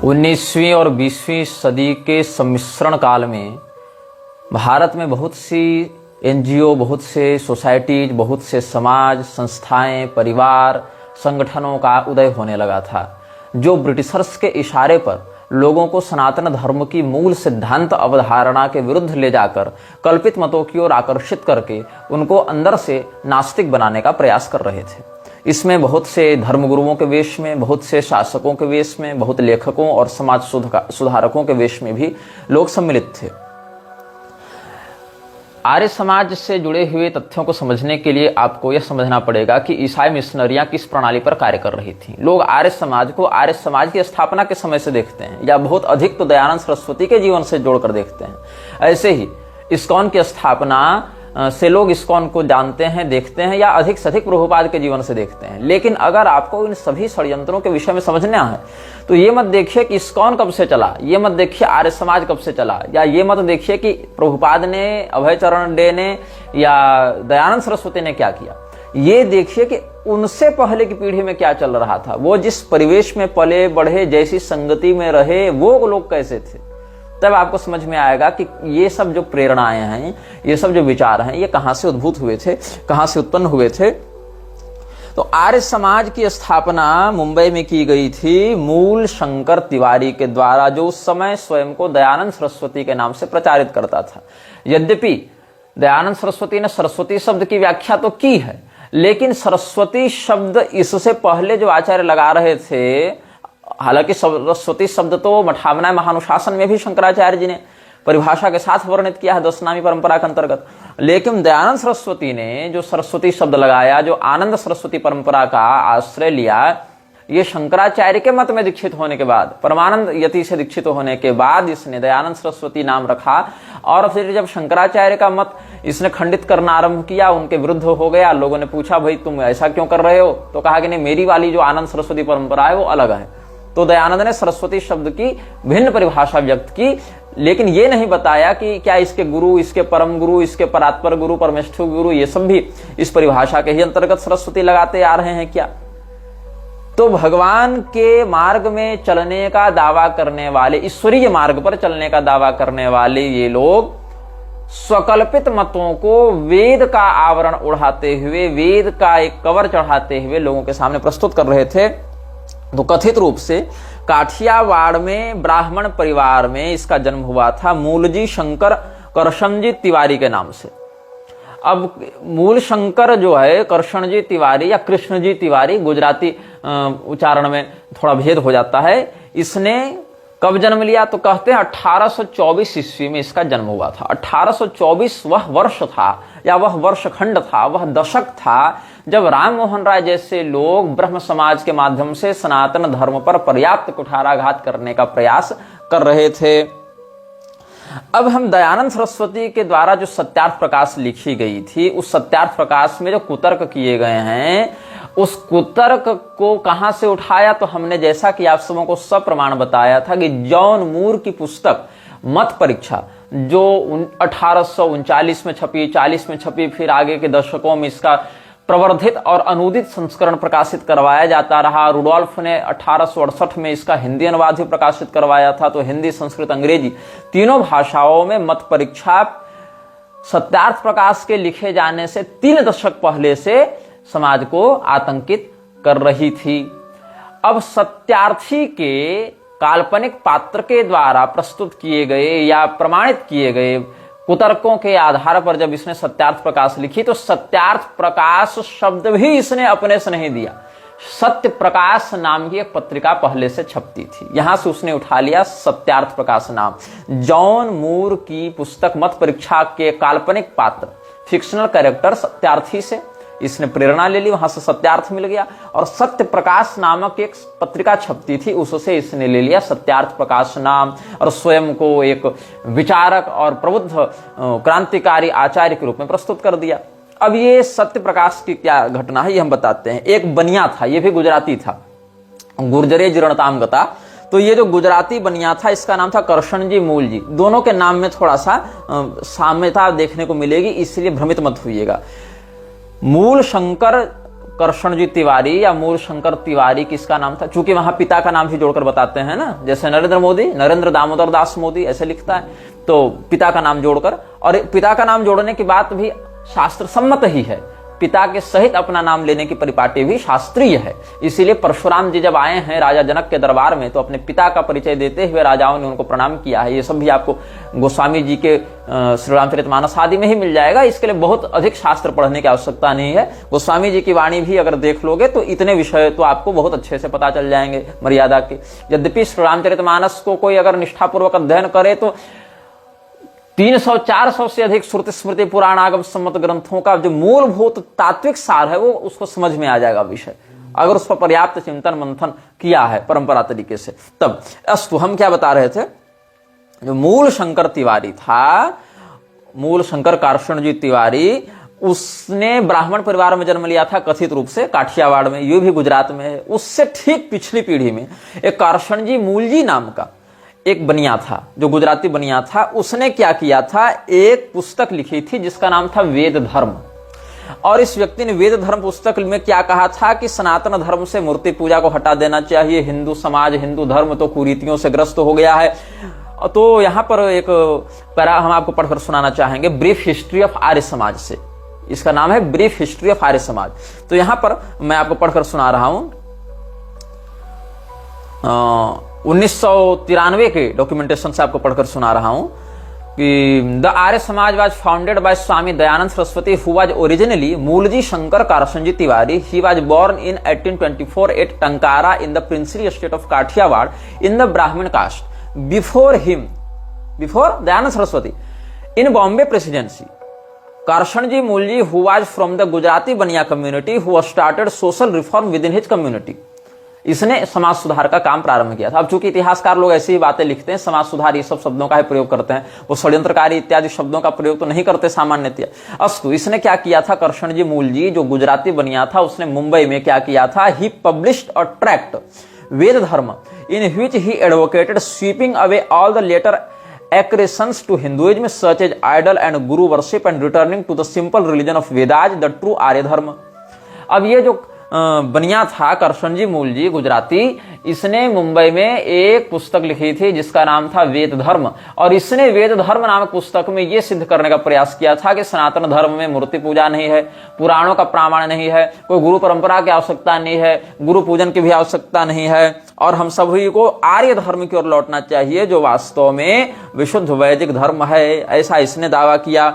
19वीं और 20वीं सदी के सम्मिश्रण काल में भारत में बहुत सी एनजीओ, बहुत से सोसाइटीज, बहुत से समाज, संस्थाएं, परिवार, संगठनों का उदय होने लगा था, जो ब्रिटिशर्स के इशारे पर लोगों को सनातन धर्म की मूल सिद्धांत अवधारणा के विरुद्ध ले जाकर कल्पित मतों की ओर आकर्षित करके उनको अंदर से नास्तिक बनाने का प्रयास कर रहे थे। इसमें बहुत से धर्मगुरुओं के वेश में, बहुत से शासकों के वेश में, बहुत लेखकों और समाज सुधारकों के वेश में भी लोग सम्मिलित थे। आर्य समाज से जुड़े हुए तथ्यों को समझने के लिए आपको यह समझना पड़ेगा कि ईसाई मिशनरियां किस प्रणाली पर कार्य कर रही थीं। लोग आर्य समाज को आर्य समाज की स्थापना के समय से देखते हैं, या बहुत अधिक तो दयानंद सरस्वती के जीवन से जोड़कर देखते हैं। ऐसे ही इस्कॉन की स्थापना से लोग इस्कॉन को जानते हैं, देखते हैं, या अधिक से अधिक प्रभुपाद के जीवन से देखते हैं। लेकिन अगर आपको इन सभी षड्यंत्रों के विषय में समझना है तो ये मत देखिए कि इस्कॉन कब से चला, ये मत देखिए आर्य समाज कब से चला, या ये मत देखिए कि प्रभुपाद ने, अभय चरण डे ने या दयानंद सरस्वती ने क्या किया। ये देखिए कि उनसे पहले की पीढ़ी में क्या चल रहा था, वो जिस परिवेश में पले बढ़े, जैसी संगति में रहे, वो लोग कैसे थे। तब आपको समझ में आएगा कि ये सब जो प्रेरणाएं हैं, ये सब जो विचार हैं, ये कहां से उद्भूत हुए थे, कहां से उत्पन्न हुए थे। तो आर्य समाज की स्थापना मुंबई में की गई थी मूल शंकर तिवारी के द्वारा, जो उस समय स्वयं को दयानंद सरस्वती के नाम से प्रचारित करता था। यद्यपि दयानंद सरस्वती ने सरस्वती शब्द की व्याख्या तो की है, लेकिन सरस्वती शब्द इससे पहले जो आचार्य लगा रहे थे, हालांकि सरस्वती शब्द तो मठावना महानुशासन में भी शंकराचार्य जी ने परिभाषा के साथ वर्णित किया है दशनामी परंपरा के अंतर्गत, लेकिन दयानंद सरस्वती ने जो सरस्वती शब्द लगाया, जो आनंद सरस्वती परंपरा का आश्रय लिया, ये शंकराचार्य के मत में दीक्षित होने के बाद, परमानंद यति से दीक्षित होने के बाद इसने दयानंद सरस्वती नाम रखा। और फिर जब शंकराचार्य का मत इसने खंडित करना आरंभ किया, उनके विरुद्ध हो गया, लोगों ने पूछा भाई तुम ऐसा क्यों कर रहे हो, तो कहा कि नहीं, मेरी वाली जो आनंद सरस्वती परंपरा है वो अलग है। तो दयानंद ने सरस्वती शब्द की भिन्न परिभाषा व्यक्त की, लेकिन ये नहीं बताया कि क्या इसके गुरु, इसके परम गुरु, इसके परात्पर गुरु, परमेष्ठु गुरु, ये सब भी इस परिभाषा के ही अंतर्गत सरस्वती लगाते आ रहे हैं क्या। तो भगवान के मार्ग में चलने का दावा करने वाले, ईश्वरीय मार्ग पर चलने का दावा करने वाले ये लोग स्वकल्पित मतों को वेद का आवरण उड़ाते हुए, वेद का एक कवर चढ़ाते हुए लोगों के सामने प्रस्तुत कर रहे थे। तो कथित रूप से काठियावाड़ में ब्राह्मण परिवार में इसका जन्म हुआ था, मूलजी शंकर करशनजी तिवारी के नाम से। अब मूल शंकर जो है करशनजी तिवारी या कृष्णजी तिवारी, गुजराती उच्चारण में थोड़ा भेद हो जाता है। इसने कब जन्म लिया, तो कहते हैं 1824 ईस्वी में इसका जन्म हुआ था। 1824 वह वर्ष था, या वह वर्षखंड था, वह दशक था जब राम मोहन राय जैसे लोग ब्रह्म समाज के माध्यम से सनातन धर्म पर पर्याप्त कुठाराघात करने का प्रयास कर रहे थे। अब हम दयानंद सरस्वती के द्वारा जो सत्यार्थ प्रकाश लिखी गई थी, उस सत्यार्थ प्रकाश में जो कुतर्क किए गए हैं, उस कुतर्क को कहां से उठाया, तो हमने जैसा कि आप सबों को सप्रमाण बताया था कि जॉन मूर की पुस्तक मत परीक्षा, जो 1839 में छपी, 40 में छपी, फिर आगे के दशकों में इसका प्रवर्धित और अनुदित संस्करण प्रकाशित करवाया जाता रहा। रुडोल्फ ने 1868 में इसका हिंदी अनुवाद भी प्रकाशित करवाया था। तो हिंदी, संस्कृत, अंग्रेजी तीनों भाषाओं में मत परीक्षा सत्यार्थ प्रकाश के लिखे जाने से 3 दशक पहले से समाज को आतंकित कर रही थी। अब सत्यार्थी के काल्पनिक पात्र के द्वारा प्रस्तुत किए गए या प्रमाणित किए गए कुतर्कों के आधार पर जब इसने सत्यार्थ प्रकाश लिखी, तो सत्यार्थ प्रकाश शब्द भी इसने अपने से नहीं दिया। सत्य प्रकाश नाम की एक पत्रिका पहले से छपती थी, यहां से उसने उठा लिया सत्यार्थ प्रकाश नाम। जॉन मूर की पुस्तक मत परीक्षा के काल्पनिक पात्र, फिक्शनल कैरेक्टर सत्यार्थी से इसने प्रेरणा ले ली, वहां से सत्यार्थ मिल गया। और सत्य प्रकाश नामक एक पत्रिका छपती थी, उससे इसने ले लिया सत्यार्थ प्रकाश नाम, और स्वयं को एक विचारक और प्रबुद्ध क्रांतिकारी आचार्य के रूप में प्रस्तुत कर दिया। अब ये सत्य प्रकाश की क्या घटना है, ये हम बताते हैं। एक बनिया था, ये भी गुजराती था, गुर्जरे जीर्णताम गता। तो ये जो गुजराती बनिया था, इसका नाम था करशनजी मूल जी। दोनों के नाम में थोड़ा सा साम्यता देखने को मिलेगी, इसलिए भ्रमित मत होइएगा। मूल शंकर करशनजी तिवारी या मूलशंकर तिवारी किसका नाम था? चूंकि वहां पिता का नाम भी जोड़कर बताते हैं ना, जैसे नरेंद्र मोदी, नरेंद्र दामोदर दास मोदी ऐसे लिखता है, तो पिता का नाम जोड़कर, और पिता का नाम जोड़ने की बात भी शास्त्र सम्मत ही है। पिता के सहित अपना नाम लेने की परिपाटी भी शास्त्रीय है। इसीलिए परशुराम जी जब आए हैं राजा जनक के दरबार में तो अपने पिता का परिचय देते हुए राजाओं ने उनको प्रणाम किया है। ये सब भी आपको गोस्वामी जी के श्री रामचरितमानस आदि में ही मिल जाएगा। इसके लिए बहुत अधिक शास्त्र पढ़ने की आवश्यकता नहीं है। गोस्वामी जी की वाणी भी अगर देख लोगे तो इतने विषय तो आपको बहुत अच्छे से पता चल जाएंगे मर्यादा के। यद्यपि श्री रामचरितमानस को कोई अगर निष्ठापूर्वक अध्ययन करे तो 300-400 से अधिक श्रुति स्मृति पुराण आगम सम्मत ग्रंथों का जो मूलभूत तात्विक सार है वो उसको समझ में आ जाएगा विषय, अगर उस पर पर्याप्त चिंतन मंथन किया है परंपरा तरीके से। तब अस्तु हम क्या बता रहे थे, जो मूल शंकर तिवारी था, मूल शंकर करशनजी तिवारी, उसने ब्राह्मण परिवार में जन्म लिया था कथित रूप से काठियावाड़ में, ये भी गुजरात में है। उससे ठीक पिछली पीढ़ी में एक करशनजी मूलजी नाम का एक बनिया था, जो गुजराती बनिया था। उसने क्या किया था, एक पुस्तक लिखी थी जिसका नाम था वेद धर्म। और इस व्यक्ति ने वेद धर्म पुस्तक में क्या कहा था कि सनातन धर्म से मूर्ति पूजा को हटा देना चाहिए, हिंदू समाज, हिंदू धर्म तो कुरीतियों से ग्रस्त हो गया है। तो यहां पर एक पैरा हम आपको पढ़कर सुनाना चाहेंगे, brief history of Arya Samaj से। इसका नाम है ब्रीफ हिस्ट्री ऑफ आर्य समाज। तो यहां पर मैं आपको पढ़कर सुना रहा हूं 1993 के डॉक्यूमेंटेशन से आपको पढ़कर सुना रहा हूं कि the Arya Samaj was founded by Swami Dayanand Saraswati who was originally Mulji Shankar Karshanji Tiwari. He was born in 1824 at Tankara in the princely state of Kathiawar in the Brahmin caste. Before Dayanand Saraswati in Bombay presidency, Karshanji Mulji who was from the Gujarati Bania community who started social reform within his community. इसने समाज सुधार का काम प्रारंभ किया था। अब चूंकि इतिहासकार लोग ऐसी ही बातें लिखते हैं, समाज सुधार ये सब शब्दों का ही प्रयोग करते हैं, वो षड्यंत्रकारी इत्यादि शब्दों का प्रयोग तो नहीं करते सामान्यतः। अस्तु, इसने क्या किया था, करशनजी मूलजी जो गुजराती बनिया था, उसने मुंबई में क्या किया था, ही published a tract Ved Dharma in which he advocated sweeping away all the latter accretions to Hinduism such as idol and guru worship and returning to the simple religion of Vedas, the true आर्य धर्म। अब ये जो बनिया था करशनजी मूलजी गुजराती, इसने मुंबई में एक पुस्तक लिखी थी जिसका नाम था वेद धर्म। और इसने वेद धर्म नामक पुस्तक में यह सिद्ध करने का प्रयास किया था कि सनातन धर्म में मूर्ति पूजा नहीं है, पुराणों का प्रमाण नहीं है, कोई गुरु परंपरा की आवश्यकता नहीं है, गुरु पूजन की भी आवश्यकता नहीं है, और हम सभी को आर्य धर्म की ओर लौटना चाहिए जो वास्तव में विशुद्ध वैदिक धर्म है, ऐसा इसने दावा किया।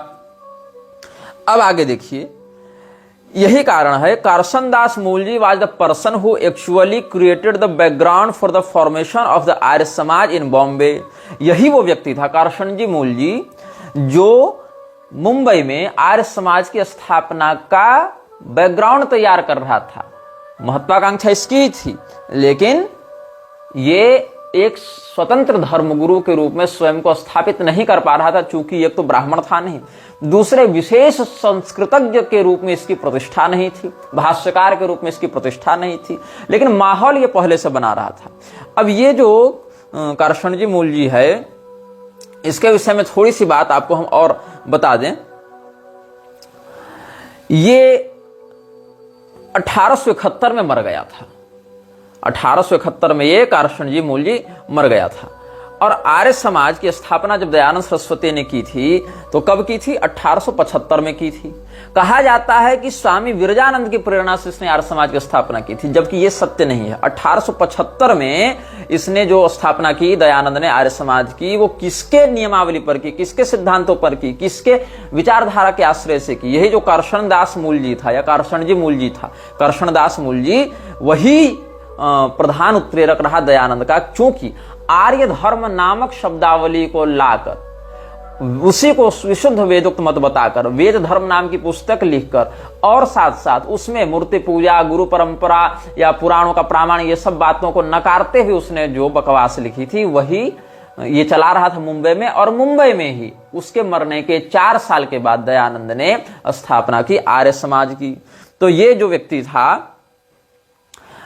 अब आगे देखिए, यही कारण है Karshan Das Mulji was the person who actually created the background for the formation of the Arya Samaj in Bombay. यही वो व्यक्ति था करशनजी मूलजी जो मुंबई में आर्य समाज की स्थापना का बैकग्राउंड तैयार कर रहा था। महत्वाकांक्षा इसकी ही थी, लेकिन ये एक स्वतंत्र धर्मगुरु के रूप में स्वयं को स्थापित नहीं कर पा रहा था, चूंकि एक तो ब्राह्मण था नहीं, दूसरे विशेष संस्कृतज्ञ के रूप में इसकी प्रतिष्ठा नहीं थी, भाष्यकार के रूप में इसकी प्रतिष्ठा नहीं थी, लेकिन माहौल ये पहले से बना रहा था। अब ये जो करशनजी मूलजी है, इसके विषय में थोड़ी सी बात आपको हम और बता दें। ये 1871 में मर गया था। 1871 में ये करशनजी मूलजी मर गया था। और आर्य समाज की स्थापना जब दयानंद सरस्वती ने की थी तो कब की थी, 1875 में की थी। कहा जाता है कि स्वामी विरजानंद की प्रेरणा से इसने आर्य समाज की स्थापना की थी, जबकि ये सत्य नहीं है। 1875 में इसने जो स्थापना की दयानंद ने आर्य समाज की, वो किसके नियमावली पर की, किसके सिद्धांतों पर की, किसके विचारधारा के आश्रय से की? यही जो करशन दास मूलजी था या करशनजी मूलजी था, करशन दास मूलजी वही प्रधान उत्प्रेरक रहा दयानंद का, क्योंकि आर्य धर्म नामक शब्दावली को लाकर, उसी को विशुद्ध वेदोक्त मत बताकर, वेद धर्म नाम की पुस्तक लिखकर, और साथ साथ उसमें मूर्ति पूजा, गुरु परंपरा या पुराणों का प्रमाण, ये सब बातों को नकारते हुए उसने जो बकवास लिखी थी वही ये चला रहा था मुंबई में। और मुंबई में ही उसके मरने के 4 साल के बाद दयानंद ने स्थापना की आर्य समाज की। तो ये जो व्यक्ति था,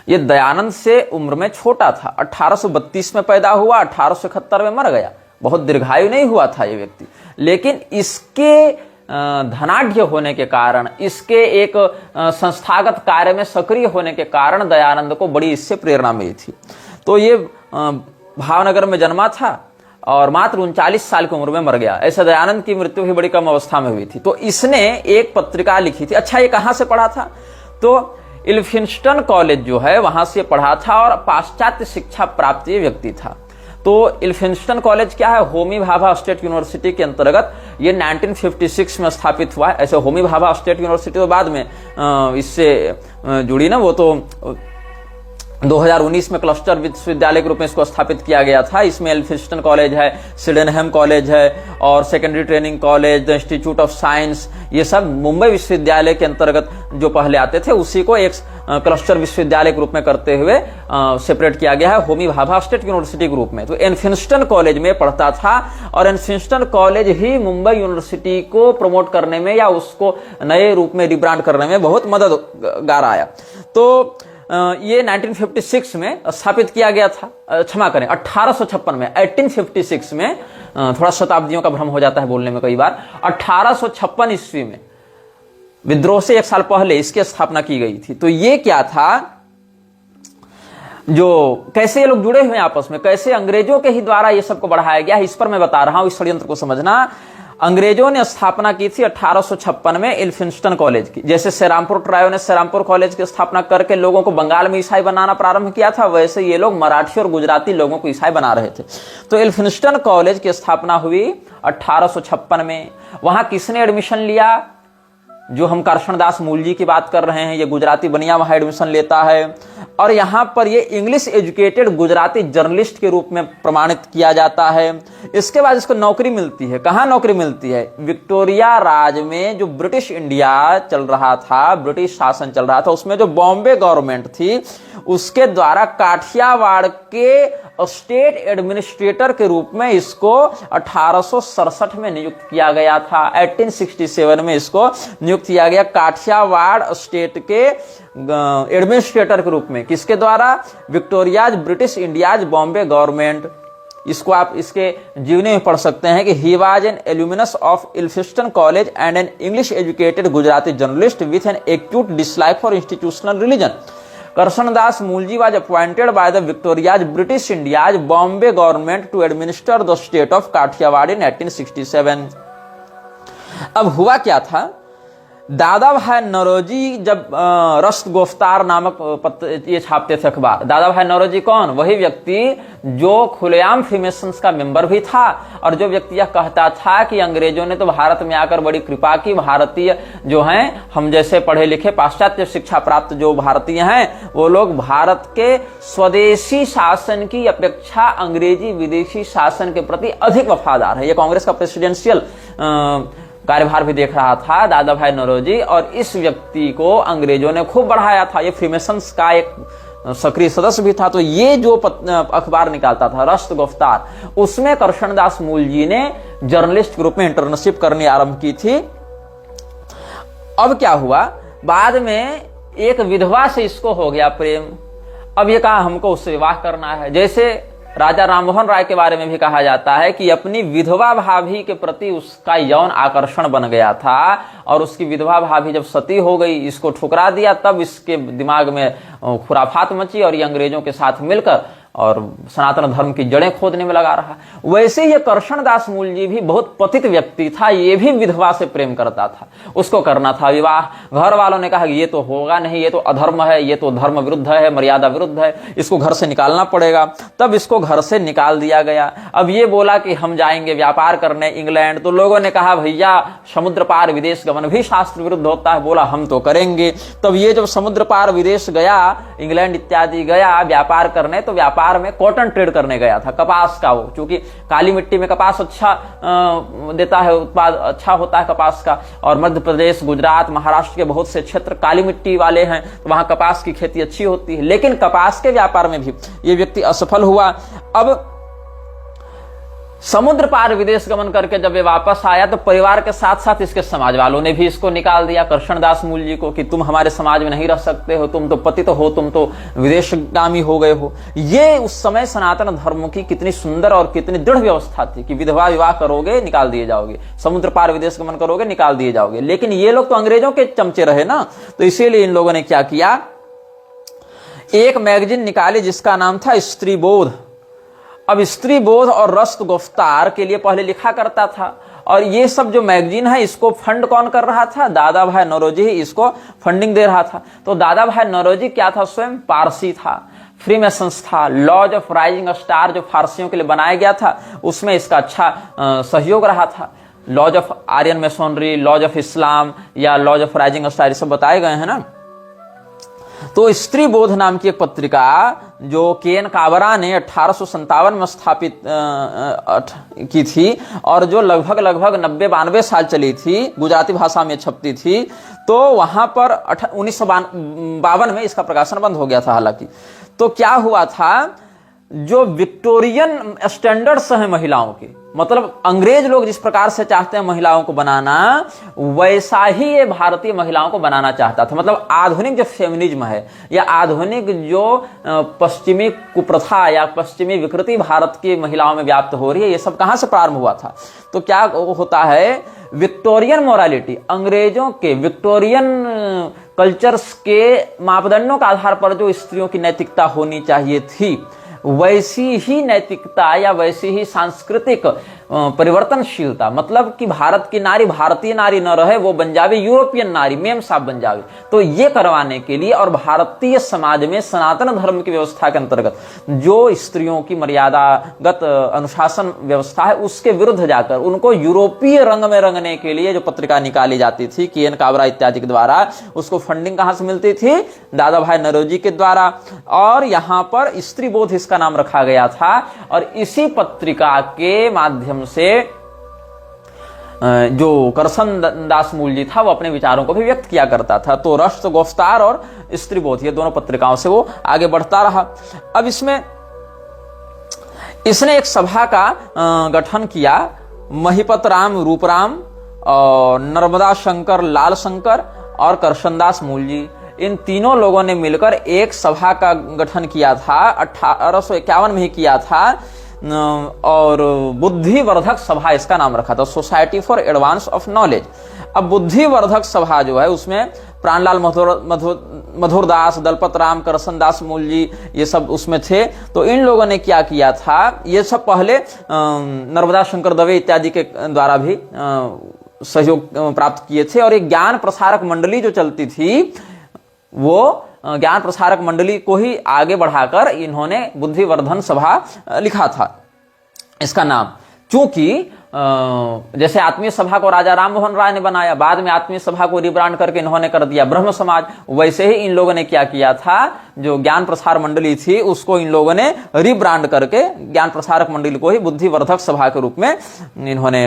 ये दयानंद से उम्र में छोटा था। 1832 में पैदा हुआ, 1871 में मर गया। बहुत दीर्घायु नहीं हुआ था ये व्यक्ति, लेकिन इसके धनाढ्य होने के कारण, इसके एक संस्थागत कार्य में सक्रिय होने के कारण दयानंद को बड़ी इससे प्रेरणा मिली थी। तो ये भावनगर में जन्मा था और मात्र 39 साल की उम्र में मर गया। ऐसे दयानंद की मृत्यु भी बड़ी कम अवस्था में हुई थी। तो इसने एक पत्रिका लिखी थी। अच्छा, ये कहां से पढ़ा था? तो इल्फिंस्टन कॉलेज जो है वहां से पढ़ा था और पाश्चात्य शिक्षा प्राप्त ये व्यक्ति था। तो इल्फिंस्टन कॉलेज क्या है? होमी भाभा स्टेट यूनिवर्सिटी के अंतर्गत ये 1956 में स्थापित हुआ है। ऐसे होमी भाभा स्टेट यूनिवर्सिटी तो बाद में इससे जुड़ी ना, वो तो 2019 में क्लस्टर विश्वविद्यालय के रूप में इसको स्थापित किया गया था। इसमें एल्फिंस्टन कॉलेज है, सिडेनहम कॉलेज है और secondary training college, the institute of science, ये सब मुंबई विश्वविद्यालय के अंतर्गत जो पहले आते थे उसी को एक क्लस्टर विश्वविद्यालय के रूप में करते हुए सेपरेट किया गया है होमी भाभा स्टेट यूनिवर्सिटी के रूप में। तो एल्फिंस्टन कॉलेज में पढ़ता था और एल्फिंस्टन कॉलेज ही मुंबई यूनिवर्सिटी को प्रमोट करने में या उसको नए रूप में रिब्रांड करने में बहुत मददगार आया। तो ये 1956 में स्थापित किया गया था, क्षमा करें 1856 में, 1856 में, थोड़ा शताब्दियों का भ्रम हो जाता है बोलने में कई बार। 1856 ईस्वी में, विद्रोह से 1 साल पहले इसकी स्थापना की गई थी। तो ये क्या था, जो कैसे ये लोग जुड़े हुए हैं आपस में, कैसे अंग्रेजों के ही द्वारा ये सबको बढ़ाया गया है, इस पर मैं बता रहा हूं, इस षड्यंत्र को समझना। अंग्रेजों ने स्थापना की थी 1856 में इल्फिंस्टन कॉलेज की। जैसे सेरामपुर ट्रायो ने सेरामपुर कॉलेज की स्थापना करके लोगों को बंगाल में ईसाई बनाना प्रारंभ किया था, वैसे ये लोग मराठी और गुजराती लोगों को ईसाई बना रहे थे। तो इल्फिंस्टन कॉलेज की स्थापना हुई 1856 में। वहां किसने एडमिशन लिया? जो हम करशनदास मूलजी की बात कर रहे हैं, ये गुजराती बनिया वहां एडमिशन लेता है और यहां पर ये इंग्लिश एजुकेटेड गुजराती जर्नलिस्ट के रूप में प्रमाणित किया जाता है। इसके बाद इसको नौकरी मिलती है। कहां नौकरी मिलती है? विक्टोरिया राज में जो ब्रिटिश इंडिया चल रहा था, ब्रिटिश शासन चल रहा था, उसमें जो बॉम्बे गवर्नमेंट थी उसके द्वारा काठियावाड़ के स्टेट एडमिनिस्ट्रेटर के रूप में इसको 1867 में नियुक्त किया गया था। 1867 में इसको नियुक्त किया गया काठियावाड़ स्टेट के एडमिनिस्ट्रेटर के रूप में। किसके द्वारा? Victoria's British India's Bombay government. इसको आप इसके जीवनी में पढ़ सकते हैं कि he was an alumnus of Elphinstone college and an English educated Gujarati journalist with an acute dislike for institutional religion. Karshandas Mulji was appointed by the Victoria's British India's Bombay government to administer the state of Kathiawad in 1867। अब हुआ क्या था? दादा भाई नौरोजी जब रश्क गिरफ्तार नामक ये छापते थे अखबार। दादा भाई नौरोजी कौन? वही व्यक्ति जो खुलेआम फ्रीमेसन्स का मेंबर भी था और जो व्यक्ति यह कहता था कि अंग्रेजों ने तो भारत में आकर बड़ी कृपा की, भारतीय जो हैं, हम जैसे पढ़े लिखे पाश्चात्य शिक्षा प्राप्त जो भारतीय हैं, वो लोग भारत के स्वदेशी शासन की अपेक्षा अंग्रेजी विदेशी शासन के प्रति अधिक वफादार है। ये कांग्रेस का प्रेसिडेंशियल कार्यभार भी देख रहा था दादा भाई नौरोजी और इस व्यक्ति को अंग्रेजों ने खूब बढ़ाया था। ये फ्रीमेसन्स का एक सक्रिय सदस्य भी था। तो ये जो अखबार निकालता था रश्क गिरफ्तार, उसमें करशनदास मूलजी ने जर्नलिस्ट के रूप में इंटर्नशिप करनी आरंभ की थी। अब क्या हुआ? बाद में एक विधवा से इसको हो गया प्रेम। अब ये कहा हमको उससे विवाह करना है। जैसे राजा राममोहन राय के बारे में भी कहा जाता है कि अपनी विधवा भाभी के प्रति उसका यौन आकर्षण बन गया था और उसकी विधवा भाभी जब सती हो गई, इसको ठुकरा दिया, तब इसके दिमाग में खुराफात मची और ये अंग्रेजों के साथ मिलकर और सनातन धर्म की जड़ें खोदने में लगा रहा। वैसे ही करशनदास मूलजी भी बहुत पतित व्यक्ति था। ये भी विधवा से प्रेम करता था, उसको करना था विवाह। घर वालों ने कहा कि ये तो होगा नहीं, ये तो अधर्म है, ये तो धर्म विरुद्ध है, मर्यादा विरुद्ध है, इसको घर से निकालना पड़ेगा। तब इसको घर से निकाल दिया गया। अब ये बोला कि हम जाएंगे व्यापार करने इंग्लैंड। तो लोगों ने कहा भैया समुद्र पार विदेश गमन भी शास्त्र विरुद्ध होता है। बोला हम तो करेंगे। तब ये जब समुद्र पार विदेश गया, इंग्लैंड इत्यादि गया व्यापार करने, तो व्यापार में कॉटन ट्रेड करने गया था, कपास का। वो क्योंकि काली मिट्टी में कपास अच्छा देता है, उत्पाद अच्छा होता है कपास का, और मध्य प्रदेश, गुजरात, महाराष्ट्र के बहुत से क्षेत्र काली मिट्टी वाले हैं, तो वहां कपास की खेती अच्छी होती है। लेकिन कपास के व्यापार में भी ये व्यक्ति असफल हुआ। अब समुद्र पार विदेश गमन करके जब ये वापस आया तो परिवार के साथ साथ इसके समाज वालों ने भी इसको निकाल दिया, कृष्णदास मूल जी को, कि तुम हमारे समाज में नहीं रह सकते हो, तुम तो पतित हो, तुम तो विदेशगामी हो गए हो। ये उस समय सनातन धर्म की कितनी सुंदर और कितनी दृढ़ व्यवस्था थी कि विधवा विवाह करोगे निकाल दिए जाओगे, समुद्र पार विदेश गमन करोगे निकाल दिए जाओगे। लेकिन ये लोग तो अंग्रेजों के चमचे रहे ना, तो इसीलिए इन लोगों ने क्या किया, एक मैगजीन निकाली जिसका नाम था स्त्री बोध। अब स्त्री बोध और रस्त गुफ्तार के लिए पहले लिखा करता था, और ये सब जो मैगजीन है इसको फंड कौन कर रहा था, दादा भाई नौरोजी ही इसको फंडिंग दे रहा था। तो दादा भाई नौरोजी क्या था, स्वयं पारसी था, फ्री में संस्था लॉज ऑफ राइजिंग स्टार जो फारसियों के लिए बनाया गया था उसमें इसका अच्छा सहयोग रहा था। Lodge of Aryan masonry, lodge of Islam या लॉज ऑफ राइजिंग स्टार, ये सब बताए गए हैं ना। तो स्त्री बोध नाम की एक पत्रिका जो केएन काबरा ने 1857 में स्थापित की थी और जो लगभग 90-92 साल चली थी, गुजराती भाषा में छपती थी, तो वहां पर 1952 में इसका प्रकाशन बंद हो गया था। हालांकि तो क्या हुआ था, जो विक्टोरियन स्टैंडर्ड्स हैं महिलाओं के, मतलब अंग्रेज लोग जिस प्रकार से चाहते हैं महिलाओं को बनाना, वैसा ही ये भारतीय महिलाओं को बनाना चाहता था। मतलब आधुनिक जो फेमिनिज्म है या आधुनिक जो पश्चिमी कुप्रथा या पश्चिमी विकृति भारत की महिलाओं में व्याप्त हो रही है, ये सब कहां से प्रारंभ हुआ था। तो क्या होता है, विक्टोरियन मोरालिटी, अंग्रेजों के विक्टोरियन कल्चर्स के मापदंडों के आधार पर जो स्त्रियों की नैतिकता होनी चाहिए थी, वैसी ही नैतिकता या वैसी ही सांस्कृतिक परिवर्तनशीलता, मतलब कि भारत की नारी भारतीय नारी न रहे, वो बन जावे यूरोपियन नारी, मेम साहब बन जावे। तो ये करवाने के लिए और भारतीय समाज में सनातन धर्म की व्यवस्था के अंतर्गत जो स्त्रियों की मर्यादागत अनुशासन व्यवस्था है उसके विरुद्ध जाकर उनको यूरोपीय रंग में रंगने के लिए जो पत्रिका निकाली जाती थी केएन काबरा इत्यादि के द्वारा, उसको फंडिंग कहां से मिलती थी, दादा भाई नौरोजी के द्वारा। और यहां पर स्त्री बोध इसका नाम रखा गया था, और इसी पत्रिका के माध्यम से जो करसनदास मूल जी था वो अपने विचारों को भी व्यक्त किया करता था। तो रस्त गुफ्तार और स्त्री बोध, ये दोनों पत्रिकाओं से वो आगे बढ़ता रहा। अब इसमें इसने एक सभा का गठन किया, महिपत राम, रूपराम और नर्मदा शंकर, लाल शंकर और करसनदास मूल जी, इन तीनों लोगों ने मिलकर एक सभा का गठन किया था, 1851 में ही किया था, और बुद्धिवर्धक सभा इसका नाम रखा था, society for advance of knowledge. अब बुद्धिवर्धक सभा जो है उसमें प्राणलाल मधुरदास, दलपत राम, करसनदास मूल जी ये सब उसमें थे। तो इन लोगों ने क्या किया था, ये सब पहले नर्मदा शंकर दवे इत्यादि के द्वारा भी सहयोग प्राप्त किए थे, और एक ज्ञान प्रसारक मंडली जो चलती थी वो ज्ञान प्रसारक मंडली को ही आगे बढ़ाकर इन्होंने बुद्धिवर्धन सभा लिखा था इसका नाम। क्योंकि जैसे आत्मीय सभा को राजा राम मोहन राय ने बनाया, बाद में आत्मीय सभा को रिब्रांड करके इन्होंने कर दिया ब्रह्म समाज, वैसे ही इन लोगों ने क्या किया था, जो ज्ञान प्रसार मंडली थी उसको इन लोगों ने रिब्रांड करके ज्ञान प्रसारक मंडली को ही बुद्धिवर्धक सभा के रूप में इन्होंने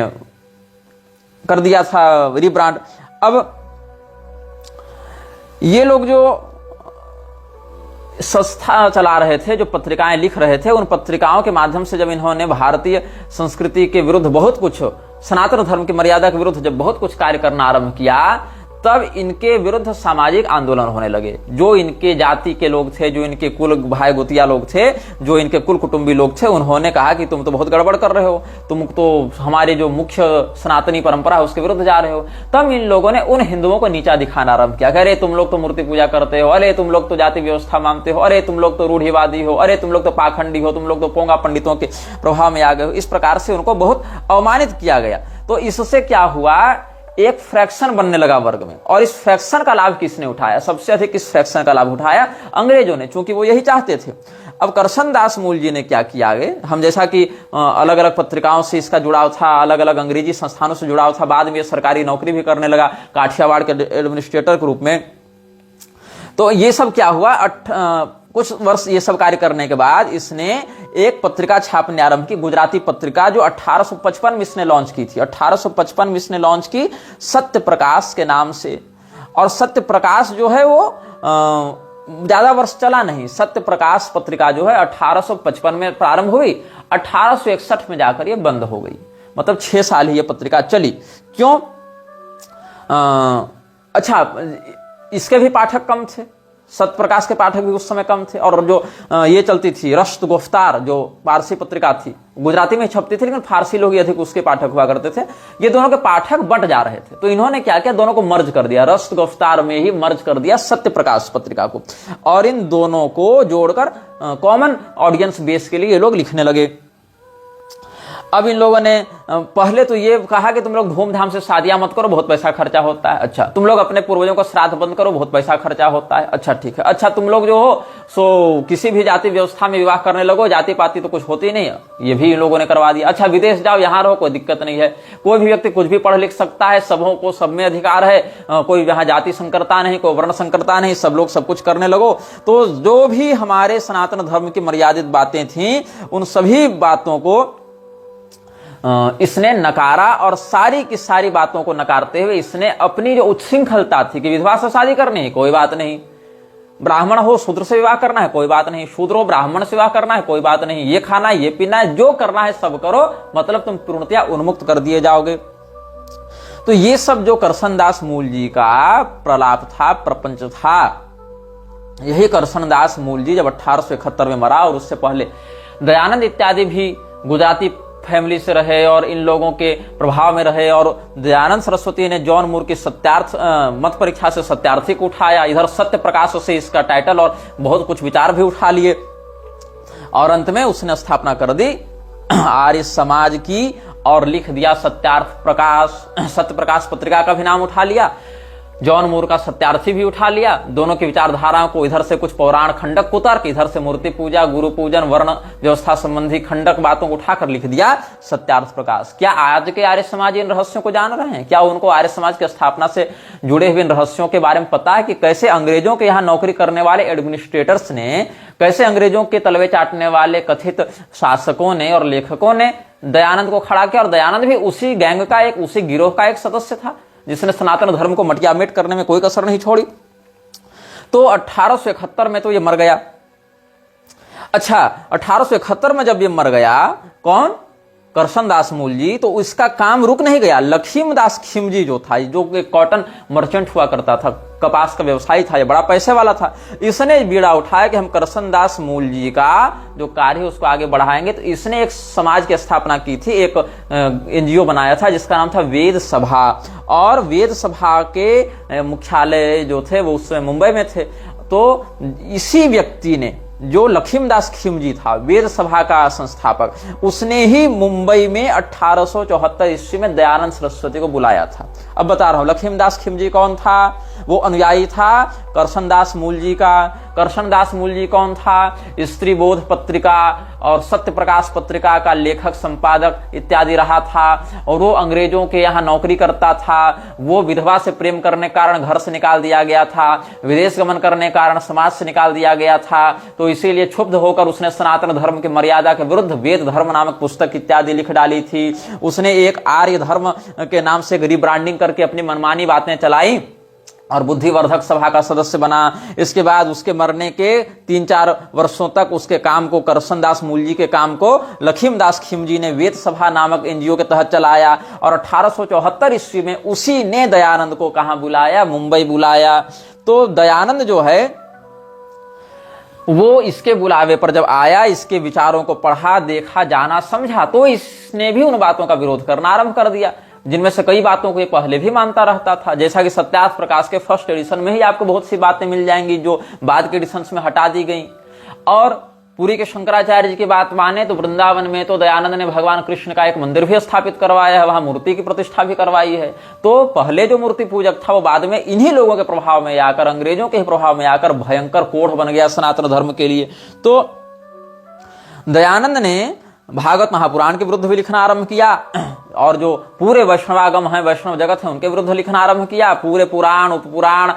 कर दिया था रिब्रांड। अब ये लोग जो संस्था चला रहे थे, जो पत्रिकाएं लिख रहे थे, उन पत्रिकाओं के माध्यम से जब इन्होंने भारतीय संस्कृति के विरुद्ध बहुत कुछ, सनातन धर्म की मर्यादा के विरुद्ध जब बहुत कुछ कार्य करना आरंभ किया, तब इनके विरुद्ध सामाजिक आंदोलन होने लगे। जो इनके जाति के लोग थे, जो इनके कुल भाई गोतिया लोग थे, जो इनके कुल कुटुंबी लोग थे, उन्होंने कहा कि तुम तो बहुत गड़बड़ कर रहे हो, तुम तो हमारी जो मुख्य सनातनी परंपरा है उसके विरुद्ध जा रहे हो। तब इन लोगों ने उन हिंदुओं को नीचा दिखाना आरंभ किया, अरे तुम लोग तो मूर्ति पूजा करते हो, अरे तुम लोग तो जाति व्यवस्था मानते हो, अरे तुम लोग तो रूढ़िवादी हो, अरे तुम लोग तो पाखंडी हो, तुम लोग तो पोंगा पंडितों के प्रभाव में आ गए हो। इस प्रकार से उनको बहुत अवमानित किया गया। तो इससे क्या हुआ, एक फ्रैक्शन बनने लगा वर्ग में, और इस फ्रैक्शन का लाभ किसने उठाया, सबसे अधिक इस फ्रैक्शन का लाभ उठाया अंग्रेजों ने, क्योंकि वो यही चाहते थे। अब करसनदास मूल जी ने क्या किया आगे, हम जैसा कि अलग अलग पत्रिकाओं से इसका जुड़ाव था, अलग अलग अंग्रेजी संस्थानों से जुड़ाव था, बाद में ये सरकारी नौकरी भी करने लगा काठियावाड़ के एडमिनिस्ट्रेटर के रूप में। तो ये सब क्या हुआ, कुछ वर्ष ये सब कार्य करने के बाद इसने एक पत्रिका छापने आरंभ की, गुजराती पत्रिका, जो 1855 में इसने लॉन्च की थी। 1855 में इसने लॉन्च की सत्य प्रकाश के नाम से। और सत्य प्रकाश जो है वो ज्यादा वर्ष चला नहीं। सत्य प्रकाश पत्रिका जो है 1855 में प्रारंभ हुई, 1861 में जाकर ये बंद हो गई। मतलब 6 साल ही ये पत्रिका चली। क्यों? अच्छा, इसके भी पाठक कम थे, सत्य प्रकाश के पाठक भी उस समय कम थे। और जो ये चलती थी रश्त गुफ्तार, जो पारसी पत्रिका थी, गुजराती में छपती थी लेकिन फारसी लोग ही अधिक उसके पाठक हुआ करते थे। ये दोनों के पाठक बंट जा रहे थे, तो इन्होंने क्या किया, दोनों को मर्ज कर दिया, रश्त गुफ्तार में ही मर्ज कर दिया सत्य प्रकाश पत्रिका को, और इन दोनों को जोड़कर कॉमन ऑडियंस बेस के लिए ये लोग लिखने लगे। अब इन लोगों ने पहले तो ये कहा कि तुम लोग धूमधाम से शादियां मत करो, बहुत पैसा खर्चा होता है। अच्छा, तुम लोग अपने पूर्वजों का श्राद्ध बंद करो, बहुत पैसा खर्चा होता है। अच्छा ठीक है। अच्छा, तुम लोग जो हो सो किसी भी जाति व्यवस्था में विवाह करने लगो, जाति पाति तो कुछ होती नहीं है, ये भी इन लोगों ने करवा दिया। अच्छा, विदेश जाओ, यहां रहो, कोई दिक्कत नहीं है, कोई भी व्यक्ति कुछ भी पढ़ लिख सकता है, सबों को सब में अधिकार है, कोई यहाँ जाति संकरता नहीं, कोई वर्ण संकरता नहीं, सब लोग सब कुछ करने लगो। तो जो भी हमारे सनातन धर्म की मर्यादित बातें थी, उन सभी बातों को इसने नकारा, और सारी की सारी बातों को नकारते हुए इसने अपनी जो उच्छृंखलता थी कि विधवा से शादी करनी है, कोई बात नहीं, ब्राह्मण हो शूद्र से विवाह करना है, कोई बात नहीं, शूद्र हो ब्राह्मण से विवाह करना है, कोई बात नहीं, ये खाना है, ये पीना है, जो करना है सब करो, मतलब तुम पूर्णतया उन्मुक्त कर दिए जाओगे। तो ये सब जो करसनदास मूल जी का प्रलाप था, प्रपंच था, यही करसनदास मूल जी जब 1871 में मरा, और उससे पहले दयानंद इत्यादि भी गुजराती फैमिली से रहे और इन लोगों के प्रभाव में रहे, और दयानंद सरस्वती ने जॉन मूर की सत्यार्थ मत परीक्षा से सत्यार्थी को उठाया, इधर सत्य प्रकाश से इसका टाइटल और बहुत कुछ विचार भी उठा लिए, और अंत में उसने स्थापना कर दी आर्य समाज की, और लिख दिया सत्यार्थ प्रकाश। सत्य प्रकाश पत्रिका का भी नाम उठा लिया, जॉन मूर का सत्यार्थी भी उठा लिया। दोनों की विचारधाराओं को इधर से कुछ पौराण खंडक को तर्क, इधर से मूर्ति पूजा, गुरु पूजन, वर्ण व्यवस्था संबंधी खंडक बातों को उठाकर लिख दिया सत्यार्थ प्रकाश। क्या आज के आर्य समाज इन रहस्यों को जान रहे हैं? क्या उनको आर्य समाज की स्थापना से जुड़े हुए इन रहस्यों के बारे में पता है कि कैसे अंग्रेजों के यहाँ नौकरी करने वाले एडमिनिस्ट्रेटर्स ने, कैसे अंग्रेजों के तलवे चाटने वाले कथित शासकों ने और लेखकों ने दयानंद को खड़ा किया, और दयानंद भी उसी गैंग का एक, उसी गिरोह का एक सदस्य था जिसने सनातन धर्म को मटियामेट करने में कोई कसर नहीं छोड़ी। तो 1871 में तो ये मर गया। अच्छा, 1871 में जब ये मर गया, कौन? करसनदास मूल जी, तो इसका काम रुक नहीं गया। लखीमदास खिमजी जो था, जो कॉटन मर्चेंट हुआ करता था, कपास का व्यवसायी था, ये बड़ा पैसे वाला था, इसने बीड़ा उठाया कि हम करसनदास मूल जी का जो कार्य है उसको आगे बढ़ाएंगे। तो इसने एक समाज की स्थापना की थी, एक एनजीओ बनाया था जिसका नाम था वेद सभा, और वेद सभा के मुख्यालय जो थे वो उसमें मुंबई में थे। तो इसी व्यक्ति ने, जो लखीमदास खिमजी था, वेद सभा का संस्थापक, उसने ही मुंबई में 1874 ईस्वी में दयानंद सरस्वती को बुलाया था। अब बता रहा हूं, लखीमदास खिमजी कौन था? वो अनुयायी था करसनदास मूल जी का। करसनदास मूल जी कौन था? स्त्री बोध पत्रिका और सत्य प्रकाश पत्रिका का लेखक, संपादक इत्यादि रहा था, और वो अंग्रेजों के यहाँ नौकरी करता था। वो विधवा से प्रेम करने के कारण घर से निकाल दिया गया था, विदेश गमन करने के कारण समाज से निकाल दिया गया था। तो इसीलिए क्षुब्ध होकर उसने सनातन धर्म की मर्यादा के विरुद्ध वेद धर्म नामक पुस्तक इत्यादि लिख डाली थी। उसने एक आर्य धर्म के नाम से रीब्रांडिंग करके अपनी मनमानी बातें चलाई और बुद्धिवर्धक सभा का सदस्य बना। इसके बाद उसके मरने के 3-4 वर्षों तक उसके काम को, करसनदास मूल जी के काम को लखीमदास खिमजी ने वेद सभा नामक एनजीओ के तहत चलाया, और 1874 ईस्वी में उसी ने दयानंद को कहां बुलाया? मुंबई बुलाया। तो दयानंद जो है वो इसके बुलावे पर जब आया, इसके विचारों को पढ़ा, देखा, जाना, समझा, तो इसने भी उन बातों का विरोध करना आरंभ कर दिया जिनमें से कई बातों को ये पहले भी मानता रहता था। जैसा कि सत्यार्थ प्रकाश के फर्स्ट एडिशन में ही आपको बहुत सी बातें मिल जाएंगी जो बाद के एडिशंस में हटा दी गई। और पुरी के शंकराचार्य जी की बात माने तो वृंदावन में तो दयानंद ने भगवान कृष्ण का एक मंदिर भी स्थापित करवाया है, वहां मूर्ति की प्रतिष्ठा भी करवाई है। तो पहले जो मूर्ति पूजक था वो बाद में इन्हीं लोगों के प्रभाव में आकर, अंग्रेजों के प्रभाव में आकर भयंकर कोढ़ बन गया सनातन धर्म के लिए। तो दयानंद ने भागवत महापुराण के विरुद्ध भी लिखना आरंभ किया, और जो पूरे वैष्णवागम है, वैष्णव जगत है, उनके विरुद्ध लिखना आरंभ किया। पूरे पुराण, उपपुराण,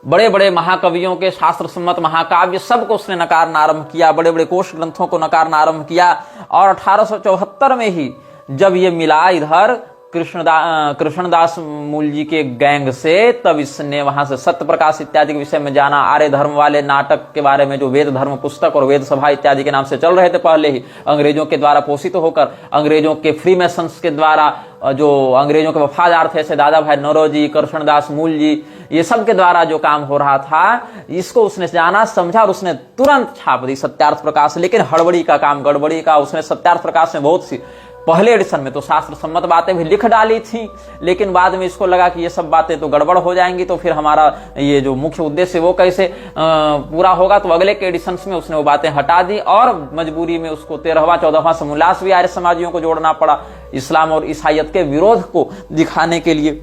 बड़े बड़े महाकवियों के शास्त्र सम्मत महाकाव्य सबको उसने नकारना आरंभ किया, बड़े बड़े कोश ग्रंथों को नकारना आरंभ किया। और 1874 में ही जब ये मिला इधर, कृष्णदास मूल जी के गैंग से, तब इसने वहां से सत्य प्रकाश इत्यादि के विषय में जाना। आर्य धर्म वाले नाटक के बारे में, जो वेद धर्म पुस्तक और वेद सभा इत्यादि के नाम से चल रहे थे पहले ही, अंग्रेजों के द्वारा पोषित होकर, अंग्रेजों के फ्रीमेसन्स के द्वारा, जो अंग्रेजों के वफादार थे, जैसे दादा भाई नौरोजी, कृष्णदास मूल जी, ये सब के द्वारा जो काम हो रहा था, इसको उसने जाना, समझा और उसने तुरंत छाप दी सत्यार्थ प्रकाश। लेकिन हड़बड़ी का काम, गड़बड़ी का। उसने सत्यार्थ प्रकाश में बहुत सी, पहले एडिशन में तो शास्त्र सम्मत बातें भी लिख डाली थी, लेकिन बाद में इसको लगा कि ये सब बातें तो गड़बड़ हो जाएंगी, तो फिर हमारा ये जो मुख्य उद्देश्य वो कैसे पूरा होगा। तो अगले के एडिशंस में उसने वो बातें हटा दी और मजबूरी में उसको 13वां 14वां समोल्लास भी आर्य समाजियों को जोड़ना पड़ा, इस्लाम और ईसाइयत के विरोध को दिखाने के लिए।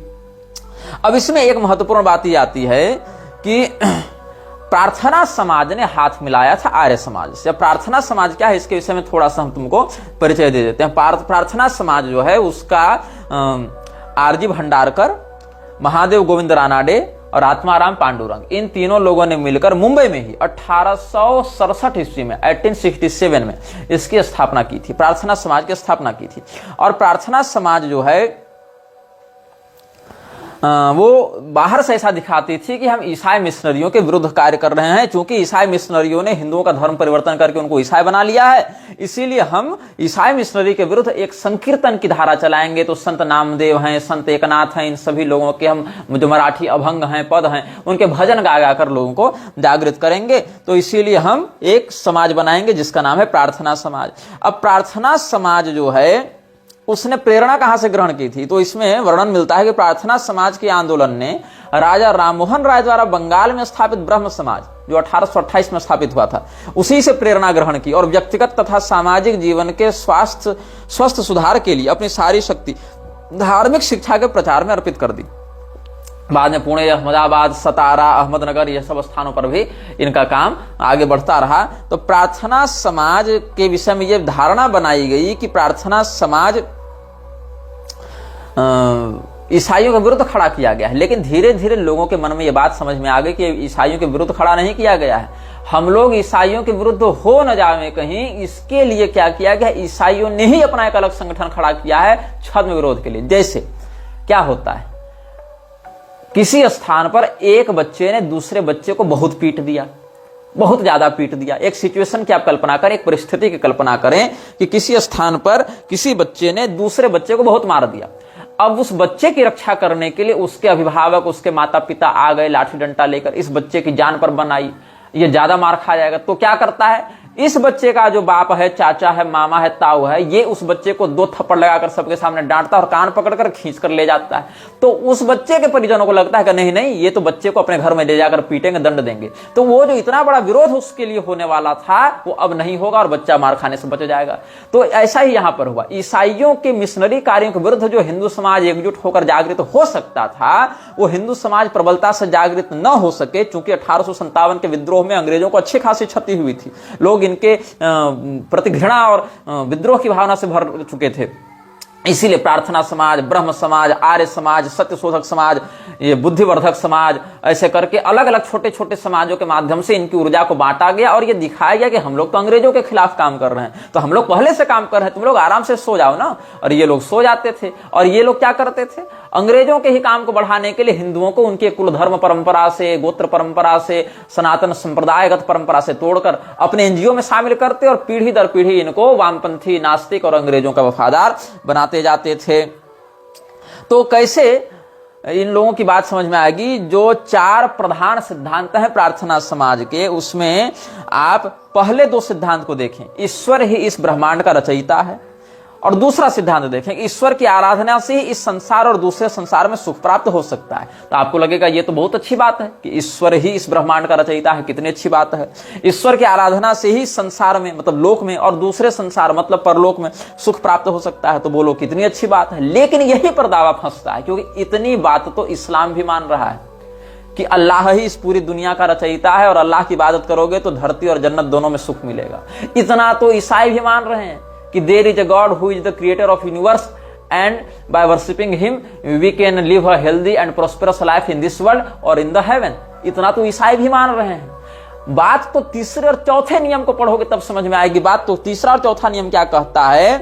अब इसमें एक महत्वपूर्ण बात ये आती है कि प्रार्थना समाज ने हाथ मिलाया था आर्य समाज से। प्रार्थना समाज क्या है, इसके विषय में थोड़ा सा हम तुमको परिचय दे देते हैं। प्रार्थना समाज जो है उसका आरजी भंडारकर, महादेव गोविंद रानाडे और आत्माराम पांडुरंग, इन तीनों लोगों ने मिलकर मुंबई में ही 1867 ईस्वी में, 1867 में इसकी स्थापना की थी। प्रार्थना समाज की स्थापना की थी। और प्रार्थना समाज जो है वो बाहर से ऐसा दिखाती थी कि हम ईसाई मिशनरियों के विरुद्ध कार्य कर रहे हैं, क्योंकि ईसाई मिशनरियों ने हिंदुओं का धर्म परिवर्तन करके उनको ईसाई बना लिया है, इसीलिए हम ईसाई मिशनरी के विरुद्ध एक संकीर्तन की धारा चलाएंगे। तो संत नामदेव हैं, संत एकनाथ हैं, इन सभी लोगों के हम, जो मराठी अभंग हैं, पद हैं, उनके भजन गा गा कर लोगों को जागृत करेंगे। तो इसीलिए हम एक समाज बनाएंगे जिसका नाम है प्रार्थना समाज। अब प्रार्थना समाज जो है उसने प्रेरणा कहां से ग्रहण की थी, तो इसमें वर्णन मिलता है कि प्रार्थना समाज के आंदोलन ने राजा राममोहन राय द्वारा बंगाल में स्थापित ब्रह्म समाज, जो 1828 में स्थापित हुआ था, उसी से प्रेरणा ग्रहण की और व्यक्तिगत तथा सामाजिक जीवन के स्वस्थ सुधार के लिए अपनी सारी शक्ति धार्मिक शिक्षा के प्रचार में अर्पित कर दी। बाद में पुणे, अहमदाबाद, सतारा, अहमदनगर, यह सब स्थानों पर भी इनका काम आगे बढ़ता रहा। तो प्रार्थना समाज के विषय में यह धारणा बनाई गई कि प्रार्थना समाज ईसाइयों के विरुद्ध खड़ा किया गया है। लेकिन धीरे धीरे लोगों के मन में यह बात समझ में आ गई कि ईसाइयों के विरुद्ध खड़ा नहीं किया गया है, हम लोग ईसाइयों के विरुद्ध हो न जाए कहीं, इसके लिए क्या किया गया, ईसाइयों ने ही अपना एक अलग संगठन खड़ा किया है छद्म विरोध के लिए। जैसे क्या होता है, किसी स्थान पर एक बच्चे ने दूसरे बच्चे को बहुत पीट दिया, बहुत ज्यादा पीट दिया। एक सिचुएशन की आप कल्पना करें, एक परिस्थिति की कल्पना करें कि किसी स्थान पर किसी बच्चे ने दूसरे बच्चे को बहुत मार दिया। अब उस बच्चे की रक्षा करने के लिए उसके अभिभावक, उसके माता पिता आ गए लाठी डंडा लेकर, इस बच्चे की जान पर बन आई, ये ज्यादा मार खा जाएगा। तो क्या करता है, इस बच्चे का जो बाप है, चाचा है, मामा है, ताऊ है, ये उस बच्चे को 2 थप्पड़ लगाकर सबके सामने डांटता और कान पकड़कर खींच कर ले जाता है। तो उस बच्चे के परिजनों को लगता है कि नहीं नहीं, ये तो बच्चे को अपने घर में ले जाकर पीटेंगे, दंड देंगे। तो वो जो इतना बड़ा विरोध उसके लिए होने वाला था वो अब नहीं होगा और बच्चा मार खाने से बच जाएगा। तो ऐसा ही यहां पर हुआ। ईसाइयों के मिशनरी कार्यों के विरुद्ध जो हिंदू समाज एकजुट होकर जागृत हो सकता था, वो हिंदू समाज प्रबलता से जागृत न हो सके, चूंकि 1857 के विद्रोह में अंग्रेजों को अच्छी खासी क्षति हुई थी। लोग इनके प्रति घृणा और विद्रोह की भावना से भर चुके थे। इसीलिए प्रार्थना समाज, ब्रह्म समाज, आर्य समाज, सत्य शोधक समाज, ये बुद्धिवर्धक समाज, ऐसे करके अलग अलग छोटे छोटे समाजों के माध्यम से इनकी ऊर्जा को बांटा गया और ये दिखाया गया कि हम लोग तो अंग्रेजों के खिलाफ काम कर रहे हैं, तो हम लोग पहले से काम कर रहे हैं, तुम लोग आराम से सो जाओ ना। और ये लोग सो जाते थे। और ये लोग क्या करते थे, अंग्रेजों के ही काम को बढ़ाने के लिए हिंदुओं को उनके कुल धर्म परंपरा से, गोत्र परंपरा से, सनातन संप्रदायगत परंपरा से तोड़कर अपने एनजीओ में शामिल करते और पीढ़ी दर पीढ़ी इनको वामपंथी, नास्तिक और अंग्रेजों का वफादार बनाते जाते थे। तो कैसे इन लोगों की बात समझ में आएगी। जो 4 प्रधान सिद्धांत हैं प्रार्थना समाज के, उसमें आप पहले 2 सिद्धांत को देखें, ईश्वर ही इस ब्रह्मांड का रचयिता है, और दूसरा सिद्धांत देखें, ईश्वर की आराधना से ही इस संसार और दूसरे संसार में सुख प्राप्त हो सकता है। तो आपको लगेगा ये तो बहुत अच्छी बात है कि ईश्वर ही इस ब्रह्मांड का रचयिता है, कितनी अच्छी बात है। ईश्वर की आराधना से ही संसार में, मतलब लोक में, और दूसरे संसार मतलब परलोक में सुख प्राप्त हो सकता है, तो बोलो कितनी अच्छी बात है। लेकिन यही पर दावा फंसता है, क्योंकि इतनी बात तो इस्लाम भी मान रहा है कि अल्लाह ही इस पूरी दुनिया का रचयिता है और अल्लाह की इबादत करोगे तो धरती और जन्नत दोनों में सुख मिलेगा। इतना तो ईसाई भी मान रहे हैं कि there is a god who is the creator of universe and by worshipping him we can live a healthy and prosperous life in this world और इन द हेवन। इतना तो ईसाई भी मान रहे हैं। बात तो तीसरे और चौथे नियम को पढ़ोगे तब समझ में आएगी। बात तो तीसरा और चौथा नियम क्या कहता है,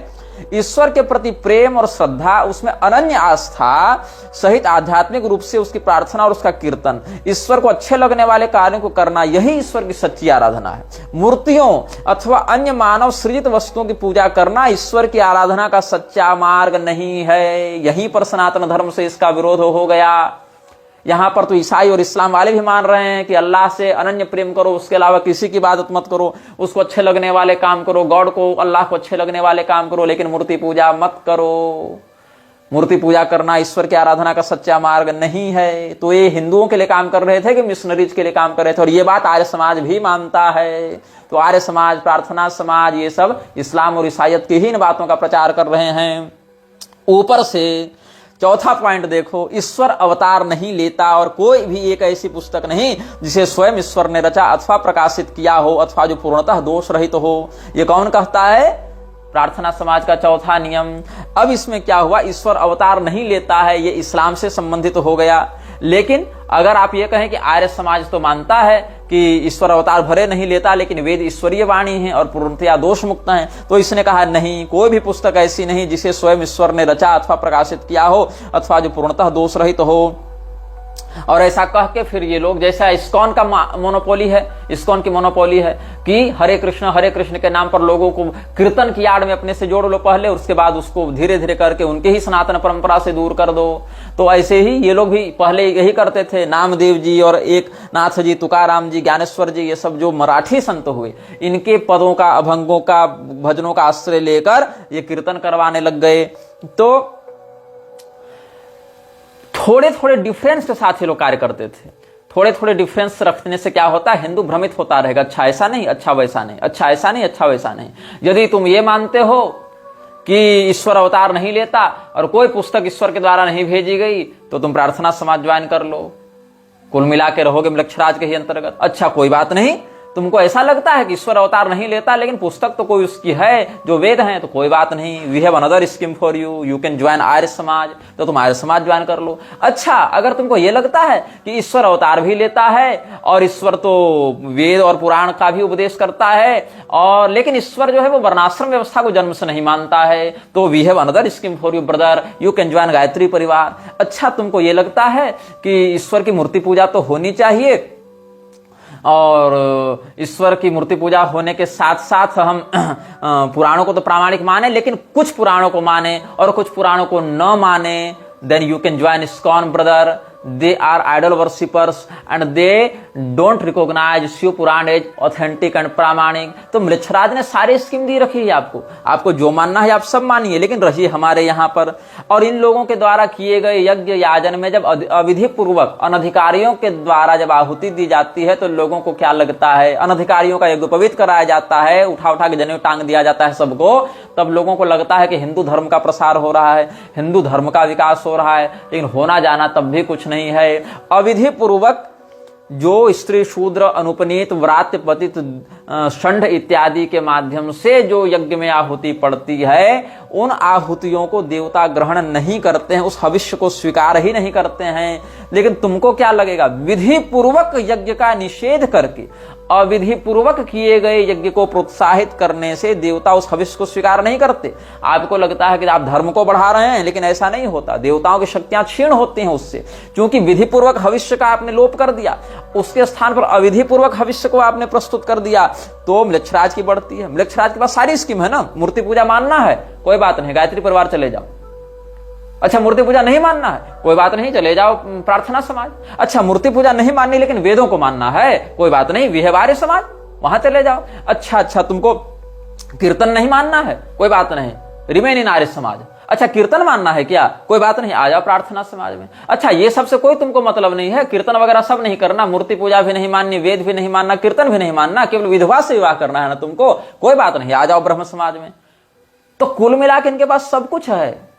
ईश्वर के प्रति प्रेम और श्रद्धा, उसमें अनन्य आस्था सहित आध्यात्मिक रूप से उसकी प्रार्थना और उसका कीर्तन, ईश्वर को अच्छे लगने वाले कार्यों को करना, यही ईश्वर की सच्ची आराधना है। मूर्तियों अथवा अन्य मानव सृजित वस्तुओं की पूजा करना ईश्वर की आराधना का सच्चा मार्ग नहीं है। यहीं पर सनातन धर्म से इसका विरोध हो गया। यहां पर तो ईसाई और इस्लाम वाले भी मान रहे हैं कि अल्लाह से अनन्य प्रेम करो, उसके अलावा किसी की इबादत मत करो, उसको अच्छे लगने वाले काम करो, गॉड को, अल्लाह को अच्छे लगने वाले काम करो, लेकिन मूर्ति पूजा मत करो। मूर्ति पूजा करना ईश्वर की आराधना का सच्चा मार्ग नहीं है। तो ये हिंदुओं के लिए काम कर रहे थे कि मिशनरीज के लिए काम कर रहे थे, और ये बात आर्य समाज भी मानता है। तो आर्य समाज, प्रार्थना समाज, ये सब इस्लाम और ईसाइयत की ही इन बातों का प्रचार कर रहे हैं। ऊपर से चौथा पॉइंट देखो, ईश्वर अवतार नहीं लेता और कोई भी एक ऐसी पुस्तक नहीं जिसे स्वयं ईश्वर ने रचा अथवा प्रकाशित किया हो अथवा जो पूर्णतः दोष रहित हो। ये कौन कहता है? प्रार्थना समाज का चौथा नियम। अब इसमें क्या हुआ, ईश्वर अवतार नहीं लेता है, ये इस्लाम से संबंधित हो गया। लेकिन अगर आप ये कहें कि आर्य समाज तो मानता है कि ईश्वर अवतार भरे नहीं लेता, लेकिन वेद ईश्वरीय वाणी है और पूर्णतया दोष मुक्त है, तो इसने कहा नहीं, कोई भी पुस्तक ऐसी नहीं जिसे स्वयं ईश्वर ने रचा अथवा प्रकाशित किया हो अथवा जो पूर्णतः दोष रहित हो। और ऐसा कह के फिर ये लोग, जैसा इस्कॉन का मोनोपोली है, इस्कॉन की मोनोपोली है कि हरे कृष्ण के नाम पर लोगों को कीर्तन की आड़ में अपने से जोड़ लो पहले, उसके बाद उसको धीरे धीरे करके उनके ही सनातन परंपरा से दूर कर दो। तो ऐसे ही ये लोग भी पहले यही करते थे। नामदेव जी और एक नाथ जी, तुकाराम जी, ज्ञानेश्वर जी, ये सब जो मराठी संत हुए, इनके पदों का, अभंगों का, भजनों का आश्रय लेकर ये कीर्तन करवाने लग गए। तो थोड़े थोड़े डिफरेंस के साथ ये लोग कार्य करते थे। थोड़े थोड़े डिफरेंस रखने से क्या होता है, हिंदू भ्रमित होता रहेगा, अच्छा ऐसा नहीं, अच्छा वैसा नहीं, अच्छा ऐसा नहीं, अच्छा वैसा नहीं। यदि तुम ये मानते हो कि ईश्वर अवतार नहीं लेता और कोई पुस्तक ईश्वर के द्वारा नहीं भेजी गई, तो तुम प्रार्थना समाज ज्वाइन कर लो, कुल मिला के रहोगे मृक्षराज के ही अंतर्गत। अच्छा कोई बात नहीं, तुमको ऐसा लगता है कि ईश्वर अवतार नहीं लेता, लेकिन पुस्तक तो कोई उसकी है जो वेद है, तो कोई बात नहीं, we have another scheme for you, you can join Arya Samaj, तो तुम आर्य समाज ज्वाइन कर लो। अच्छा अगर तुमको ये लगता है कि ईश्वर अवतार भी लेता है और ईश्वर तो वेद और पुराण का भी उपदेश करता है, और लेकिन ईश्वर जो है वो वर्णाश्रम व्यवस्था को जन्म से नहीं मानता है, तो we have another scheme for you brother, you can join Gayatri Parivar. अच्छा तुमको ये लगता है कि ईश्वर की मूर्ति पूजा तो होनी चाहिए, और ईश्वर की मूर्ति पूजा होने के साथ साथ हम पुराणों को तो प्रामाणिक माने, लेकिन कुछ पुराणों को माने और कुछ पुराणों को न माने, then you can join ISKCON brother. They are idol worshippers and they don't recognize Shiva Purana as authentic and प्रामाणिक। तो मृक्षराज ने सारी स्कीम दी रखी है आपको जो मानना है आप सब मानिए, लेकिन रहिए हमारे यहाँ पर। और इन लोगों के द्वारा किए गए यज्ञ याजन में जब अविधि पूर्वक अनधिकारियों के द्वारा जब आहुति दी जाती है, तो लोगों को क्या लगता है, अनधिकारियों का यज्ञ पवित्र कराया जाता है, उठा उठा के जनेऊ टांग दिया जाता है सबको, तब लोगों को लगता है कि हिंदू धर्म का प्रसार हो रहा है, हिंदू धर्म का विकास हो रहा है, लेकिन होना जाना तब भी कुछ नहीं है। अविधि पूर्वक जो स्त्री शूद्र अनुपनीत व्रात्य पतित षंड इत्यादि के माध्यम से जो यज्ञ में आहुति पड़ती है, उन आहुतियों को देवता ग्रहण नहीं करते हैं, उस भविष्य को स्वीकार ही नहीं करते हैं। लेकिन तुमको क्या लगेगा, विधि पूर्वक यज्ञ का निषेध करके अविधि पूर्वक किए गए यज्ञ को प्रोत्साहित करने से देवता उस भविष्य को स्वीकार नहीं करते। आपको लगता है कि आप धर्म को बढ़ा रहे हैं, लेकिन ऐसा नहीं होता। देवताओं की शक्तियां क्षीण होती हैं उससे, क्योंकि विधि पूर्वक भविष्य का आपने लोप कर दिया, उसके स्थान पर अविधि पूर्वक भविष्य को आपने प्रस्तुत कर दिया, तो मृक्षराज की बढ़ती है। मृक्षराज के पास सारी स्कीम है ना, मूर्ति पूजा मानना है कोई बात नहीं, गायत्री परिवार चले जाओ। अच्छा मूर्ति पूजा नहीं मानना है कोई बात नहीं, चले जाओ प्रार्थना समाज। अच्छा मूर्ति पूजा नहीं माननी लेकिन वेदों को मानना है, कोई बात नहीं, विहवार्य समाज, वहां चले जाओ। अच्छा तुमको कीर्तन नहीं मानना है, कोई बात नहीं, रिमेन इन आर्य समाज। अच्छा कीर्तन मानना है क्या, कोई बात नहीं, आ जाओ प्रार्थना समाज में। अच्छा ये सबसे कोई तुमको मतलब नहीं है, कीर्तन वगैरह सब नहीं करना, मूर्ति पूजा भी नहीं माननी, वेद भी नहीं मानना, कीर्तन भी नहीं मानना, केवल विधवा से विवाह करना है ना तुमको, कोई बात नहीं, आ जाओ ब्रह्म समाज में। तो कुल मिला के इनके पास सब कुछ है,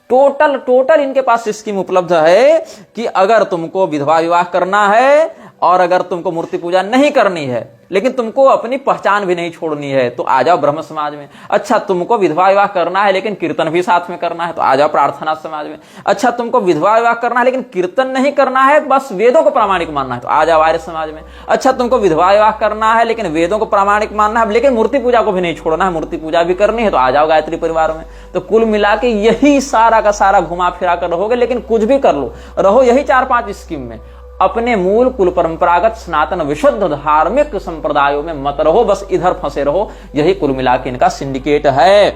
टोटल इनके पास स्कीम उपलब्ध है कि अगर तुमको विधवा विवाह करना है और अगर तुमको मूर्ति पूजा नहीं करनी है, लेकिन तुमको अपनी पहचान भी नहीं छोड़नी है तो आ जाओ ब्रह्म समाज में। अच्छा तुमको विधवा विवाह करना है लेकिन कीर्तन भी साथ में करना है तो आ जाओ प्रार्थना समाज में। अच्छा तुमको विधवा विवाह करना है लेकिन कीर्तन नहीं करना है, बस वेदों को प्रामाणिक मानना है तो आ जाओ आर्य समाज में। अच्छा तुमको विधवा विवाह करना है लेकिन वेदों को प्रामाणिक मानना है लेकिन मूर्ति पूजा को भी नहीं छोड़ना है, मूर्ति पूजा भी करनी है तो आ जाओ गायत्री परिवार में। तो कुल मिला के यही सारा का सारा घुमा फिरा कर रहोगे, लेकिन कुछ भी कर लो रहो यही 4-5 स्कीम में, अपने मूल कुल परंपरागत सनातन विशुद्ध धार्मिक संप्रदायों में मत रहो, बस इधर फंसे रहो। यही कुल मिला के इनका सिंडिकेट है।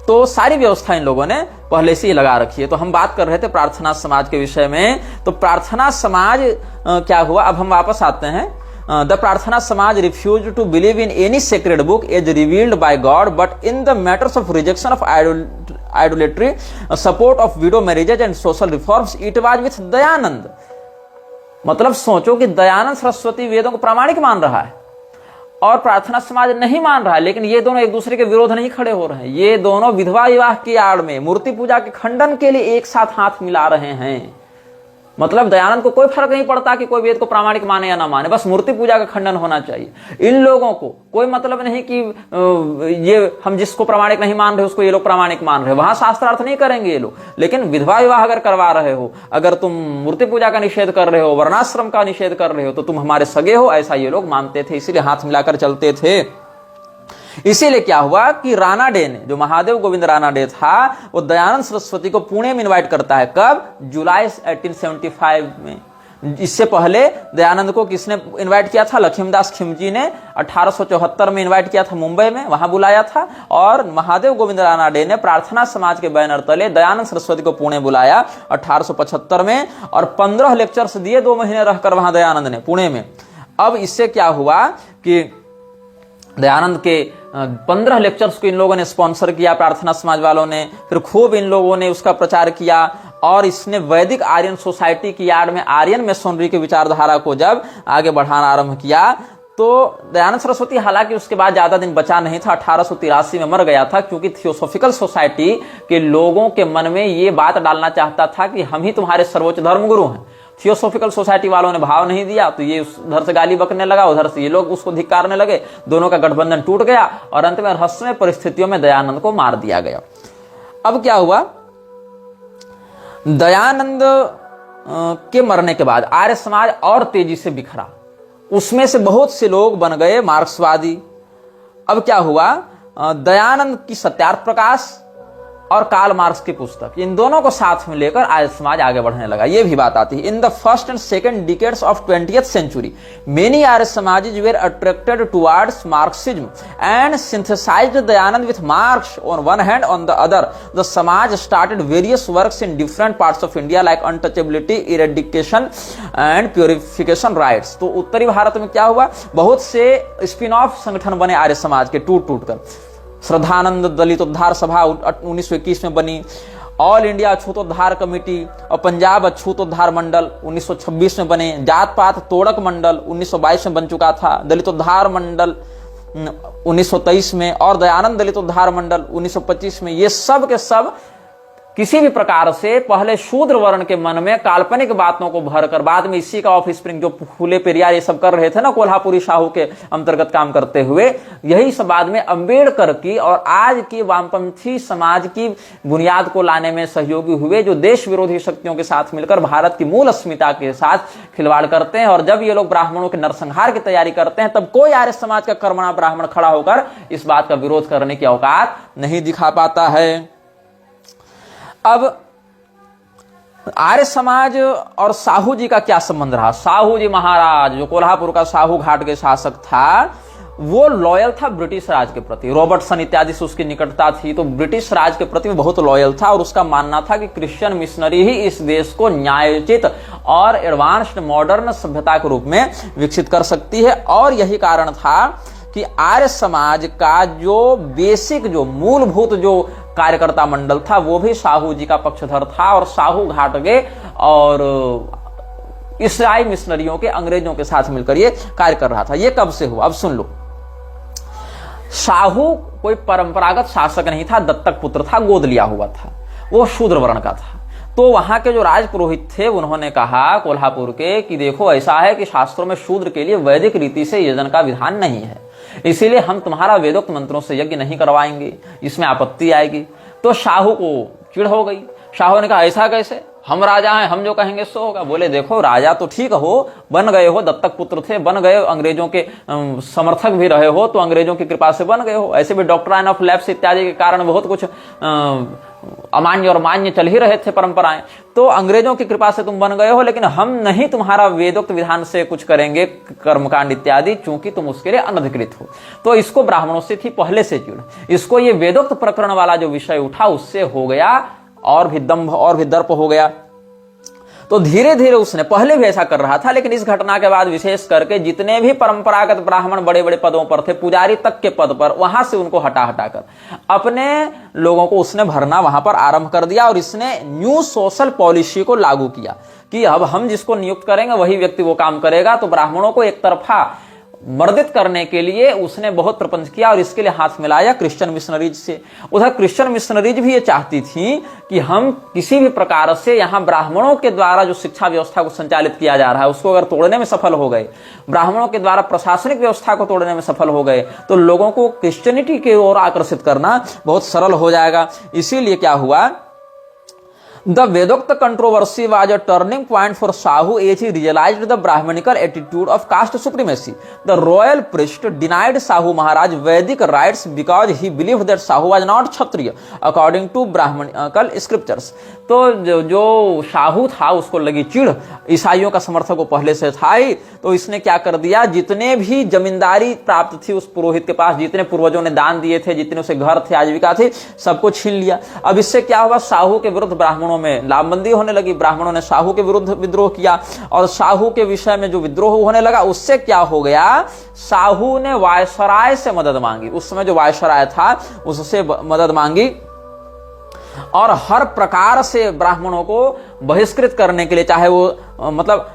तो सारी व्यवस्था इन लोगों ने पहले से ही लगा रखी है। तो हम बात कर रहे थे प्रार्थना समाज के विषय में। तो प्रार्थना समाज क्या हुआ, अब हम वापस आते हैं। The Prarthana Samaj refuse to believe in any sacred book as revealed by god but in the matters of rejection of idolatry, support of widow marriages and social reforms it was with Dayanand. मतलब सोचो कि दयानंद सरस्वती वेदों को प्रामाणिक मान रहा है और प्रार्थना समाज नहीं मान रहा है, लेकिन ये दोनों एक दूसरे के विरोध नहीं खड़े हो रहे हैं। ये दोनों विधवा विवाह की आड़ में मूर्ति पूजा के खंडन के लिए एक साथ हाथ मिला रहे हैं। मतलब दयानंद को कोई फर्क नहीं पड़ता कि कोई वेद को प्रामाणिक माने या ना माने, बस मूर्ति पूजा का खंडन होना चाहिए। इन लोगों को कोई मतलब नहीं कि ये हम जिसको प्रामाणिक नहीं मान रहे उसको ये लोग प्रामाणिक मान रहे, वहां शास्त्रार्थ नहीं करेंगे ये लोग। लेकिन विधवा विवाह अगर करवा रहे हो, अगर तुम मूर्ति पूजा का निषेध कर रहे हो, वर्णाश्रम का निषेध कर रहे हो, तो तुम हमारे सगे हो, ऐसा ये लोग मानते थे, इसीलिए हाथ मिलाकर चलते थे। इसीलिए क्या हुआ कि रानाडे ने, जो महादेव गोविंद रानाडे था, वो दयानंद सरस्वती को पुणे में इनवाइट करता है। कब? जुलाई 1875 में। इससे पहले दयानंद को किसने इनवाइट किया था? लक्ष्मीदास खिमजी ने 1874 में इनवाइट किया था, मुंबई में, वहां बुलाया था। और महादेव गोविंद रानाडे ने प्रार्थना समाज के बैनर तले दयानंद सरस्वती को पुणे बुलाया 1875 में, और 15 लेक्चर्स दिए 2 महीने रहकर वहां दयानंद ने, पुणे में। अब इससे क्या हुआ कि दयानंद के 15 लेक्चर्स को इन लोगों ने स्पॉन्सर किया, प्रार्थना समाज वालों ने। फिर खूब इन लोगों ने उसका प्रचार किया और इसने वैदिक आर्यन सोसाइटी की आड़ में आर्यन मेसोनरी की विचारधारा को जब आगे बढ़ाना आरंभ किया, तो दयानंद सरस्वती हालांकि उसके बाद ज्यादा दिन बचा नहीं था, 1883 में मर गया था, क्योंकि थियोसॉफिकल सोसाइटी के लोगों के मन में ये बात डालना चाहता था कि हम ही तुम्हारे सर्वोच्च धर्मगुरु हैं। थियोसॉफिकल सोसाइटी वालों ने भाव नहीं दिया, तो ये उधर से गाली बकने लगा, उधर से ये लोग उसको धिक्कारने लगे, दोनों का गठबंधन टूट गया और अंत में रहस्यमय परिस्थितियों में दयानंद को मार दिया गया। अब क्या हुआ, दयानंद के मरने के बाद आर्य समाज और तेजी से बिखरा, उसमें से बहुत से लोग बन गए मार्क्सवादी। अब क्या हुआ, दयानंद की सत्यार्थ प्रकाश और कार्ल मार्क्स की पुस्तक, इन दोनों को साथ में लेकर आर्य समाज आगे बढ़ने लगा। ये भी बात आती है। In the first and second decades of 20th century many Arya Samajes were attracted towards Marxism and synthesized Dayanand with Marx on one hand, on the other the Samaj started various works in different parts of India like untouchability, eradication and purification rites. तो उत्तरी भारत में क्या हुआ, बहुत से spin off संगठन बने आर्य समाज के, टूट टूट कर। श्रद्धानंद दलित उद्धार सभा 1921 में बनी, ऑल इंडिया अछूतोद्धार कमेटी और पंजाब अछूतोद्धार मंडल 1926 में बने, जात पात तोड़क मंडल 1922 में बन चुका था, दलितोद्धार मंडल 1923 में और दयानंद दलितोद्धार मंडल 1925 में। ये सब के सब किसी भी प्रकार से पहले शूद्र वर्ण के मन में काल्पनिक बातों को भरकर, बाद में इसी का ऑफ स्प्रिंग जो फूले पेरियार ये सब कर रहे थे ना, कोल्हापुरी शाहू के अंतर्गत काम करते हुए, यही सब बाद में अंबेडकर की और आज की वामपंथी समाज की बुनियाद को लाने में सहयोगी हुए, जो देश विरोधी शक्तियों के साथ मिलकर भारत की मूल अस्मिता के साथ खिलवाड़ करते हैं। और जब ये लोग ब्राह्मणों के नरसंहार की तैयारी करते हैं, तब कोई आर्य समाज का कर्मणा ब्राह्मण खड़ा होकर इस बात का विरोध करने की औकात नहीं दिखा पाता है। अब आर्य समाज और साहू जी का क्या संबंध रहा? साहू जी महाराज, जो कोल्हापुर का साहू घाट के शासक था, वो लॉयल था ब्रिटिश राज के प्रति। रॉबर्टसन इत्यादि से उसकी निकटता थी, तो ब्रिटिश राज के प्रति बहुत लॉयल था और उसका मानना था कि क्रिश्चियन मिशनरी ही इस देश को न्यायोचित और एडवांस्ड मॉडर्न सभ्यता के रूप में विकसित कर सकती है। और यही कारण था कि आर्य समाज का जो बेसिक, जो मूलभूत जो कार्यकर्ता मंडल था, वो भी साहू जी का पक्षधर था और साहू घाट के और ईसाई मिशनरियों के, अंग्रेजों के साथ मिलकर ये कार्य कर रहा था। ये कब से हुआ, अब सुन लो। साहू कोई परंपरागत शासक नहीं था, दत्तक पुत्र था, गोद लिया हुआ था, वो शूद्र वर्ण का था। तो वहां के जो राज पुरोहित थे उन्होंने कहा कोल्हापुर के कि देखो ऐसा है कि शास्त्रों में शूद्र के लिए वैदिक रीति से यजन का विधान नहीं है, इसीलिए हम तुम्हारा वेदोक्त मंत्रों से यज्ञ नहीं करवाएंगे, इसमें आपत्ति आएगी। तो शाहू को चिढ़ हो गई। शाहू ने कहा ऐसा कैसे, हम राजा हैं, हम जो कहेंगे सो होगा। बोले देखो राजा तो ठीक हो, बन गए हो, दत्तक पुत्र थे, बन गए, अंग्रेजों के समर्थक भी रहे हो, तो अंग्रेजों की कृपा से बन गए हो। ऐसे भी डॉक्ट्राइन ऑफ लैप्स इत्यादि के कारण बहुत कुछ अमान्य और मान्य चल ही रहे थे परंपराएं, तो अंग्रेजों की कृपा से तुम बन गए हो, लेकिन हम नहीं तुम्हारा वेदोक्त विधान से कुछ करेंगे कर्मकांड इत्यादि, चूंकि तुम उसके लिए अनधिकृत हो। तो इसको ब्राह्मणों से थी पहले से चिढ़। इसको ये वेदोक्त प्रकरण वाला जो विषय उठा उससे हो गया और भी दंभ और भी दर्प हो गया। तो धीरे धीरे उसने पहले भी ऐसा कर रहा था, लेकिन इस घटना के बाद विशेष करके जितने भी परंपरागत ब्राह्मण बड़े बड़े पदों पर थे, पुजारी तक के पद पर, वहां से उनको हटा हटाकर अपने लोगों को उसने भरना वहां पर आरंभ कर दिया। और इसने न्यू सोशल पॉलिसी को लागू किया कि अब हम जिसको नियुक्त करेंगे वही व्यक्ति वो काम करेगा। तो ब्राह्मणों को एक तरफा मर्दित करने के लिए उसने बहुत प्रपंच किया और इसके लिए हाथ मिलाया क्रिश्चियन मिशनरीज से। उधर क्रिश्चियन मिशनरीज भी ये चाहती थी कि हम किसी भी प्रकार से यहाँ ब्राह्मणों के द्वारा जो शिक्षा व्यवस्था को संचालित किया जा रहा है उसको अगर तोड़ने में सफल हो गए, ब्राह्मणों के द्वारा प्रशासनिक व्यवस्था को तोड़ने में सफल हो गए, तो लोगों को क्रिश्चियनिटी की ओर आकर्षित करना बहुत सरल हो जाएगा। इसीलिए क्या हुआ, The Vedokta controversy was a turning point for Shahu as he realized the Brahmanical attitude of caste supremacy. The royal priest denied Shahu Maharaj Vedic rights because he believed that Shahu was not Kshatriya according to Brahmanical scriptures. तो जो शाहू था उसको लगी चिढ़, ईसाइयों का समर्थक वो पहले से था ही, तो इसने क्या कर दिया, जितने भी जमींदारी प्राप्त थी उस पुरोहित के पास, जितने पूर्वजों ने दान दिए थे, जितने उसे घर थे, आजीविका थी, सबको छीन लिया। अब इससे क्या हुआ, शाहू के विरुद्ध ब्राह्मणों में लामबंदी होने लगी। ब्राह्मणों ने शाहू के विरुद्ध विद्रोह किया और शाहू के विषय में जो विद्रोह होने लगा उससे क्या हो गया, शाहू ने वायसराय से मदद मांगी। उस समय जो वायसराय था उससे मदद मांगी और हर प्रकार से ब्राह्मणों को बहिष्कृत करने के लिए, चाहे वो मतलब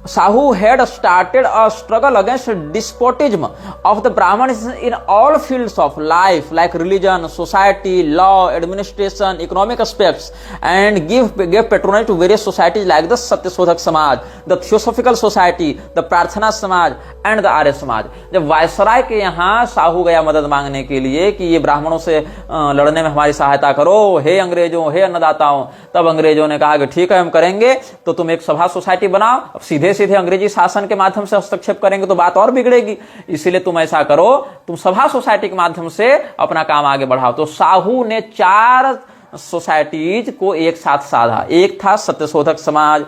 Shahu had started a struggle against despotism of the Brahmins in all fields of life like religion, society, law, administration, economic aspects, and gave patronage to various societies like the Satyasodhak Samaj, the Theosophical Society, the Prarthana Samaj and the Arya Samaj। जब viceroy के यहाँ शाहू गया मदद मांगने के लिए कि ये ब्राह्मणों से लड़ने में हमारी सहायता करो, हे अंग्रेजों, हे अन्नदाताओं, तब अंग्रेजों ने कहा कि ठीक है हम करेंगे, तो तुम एक सभा सोसाइटी बनाओ। अब सीधे सीधे अंग्रेजी शासन के माध्यम से हस्तक्षेप करेंगे तो बात और बिगड़ेगी, इसीलिए तुम ऐसा करो, तुम सभा सोसाइटी के माध्यम से अपना काम आगे बढ़ाओ। तो शाहू ने 4 सोसाइटीज को एक साथ साधा। एक था सत्यशोधक समाज,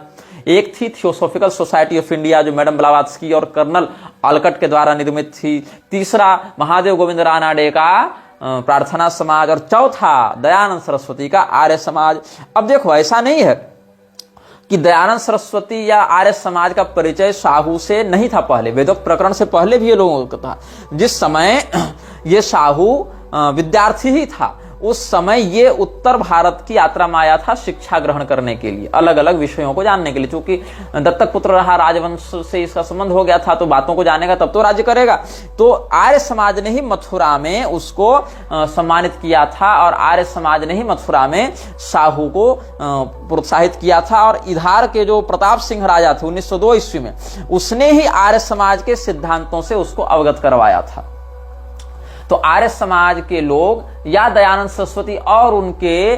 एक थी थियोसॉफिकल सोसाइटी ऑफ इंडिया जो मैडम ब्लावात्स्की और कर्नल आलकट के द्वारा निर्मित थी, तीसरा महादेव गोविंद रानाडे का प्रार्थना समाज, और चौथा दयानंद सरस्वती का आर्य समाज। अब देखो ऐसा नहीं है कि दयानंद सरस्वती या आर्य समाज का परिचय शाहू से नहीं था, पहले वेदोक्त प्रकरण से पहले भी ये लोगों को था। जिस समय ये शाहू विद्यार्थी ही था उस समय ये उत्तर भारत की यात्रा में आया था शिक्षा ग्रहण करने के लिए, अलग अलग विषयों को जानने के लिए। चूंकि दत्तक पुत्र रहा, राजवंश से इसका संबंध हो गया था, तो बातों को जानेगा तब तो राज्य करेगा। तो आर्य समाज ने ही मथुरा में उसको सम्मानित किया था और आर्य समाज ने ही मथुरा में शाहू को प्रोत्साहित किया था। और इधार के जो प्रताप सिंह राजा थे 1902 ईस्वी में, उसने ही आर्य समाज के सिद्धांतों से उसको अवगत करवाया था। तो आर्य समाज के लोग या दयानंद सरस्वती और उनके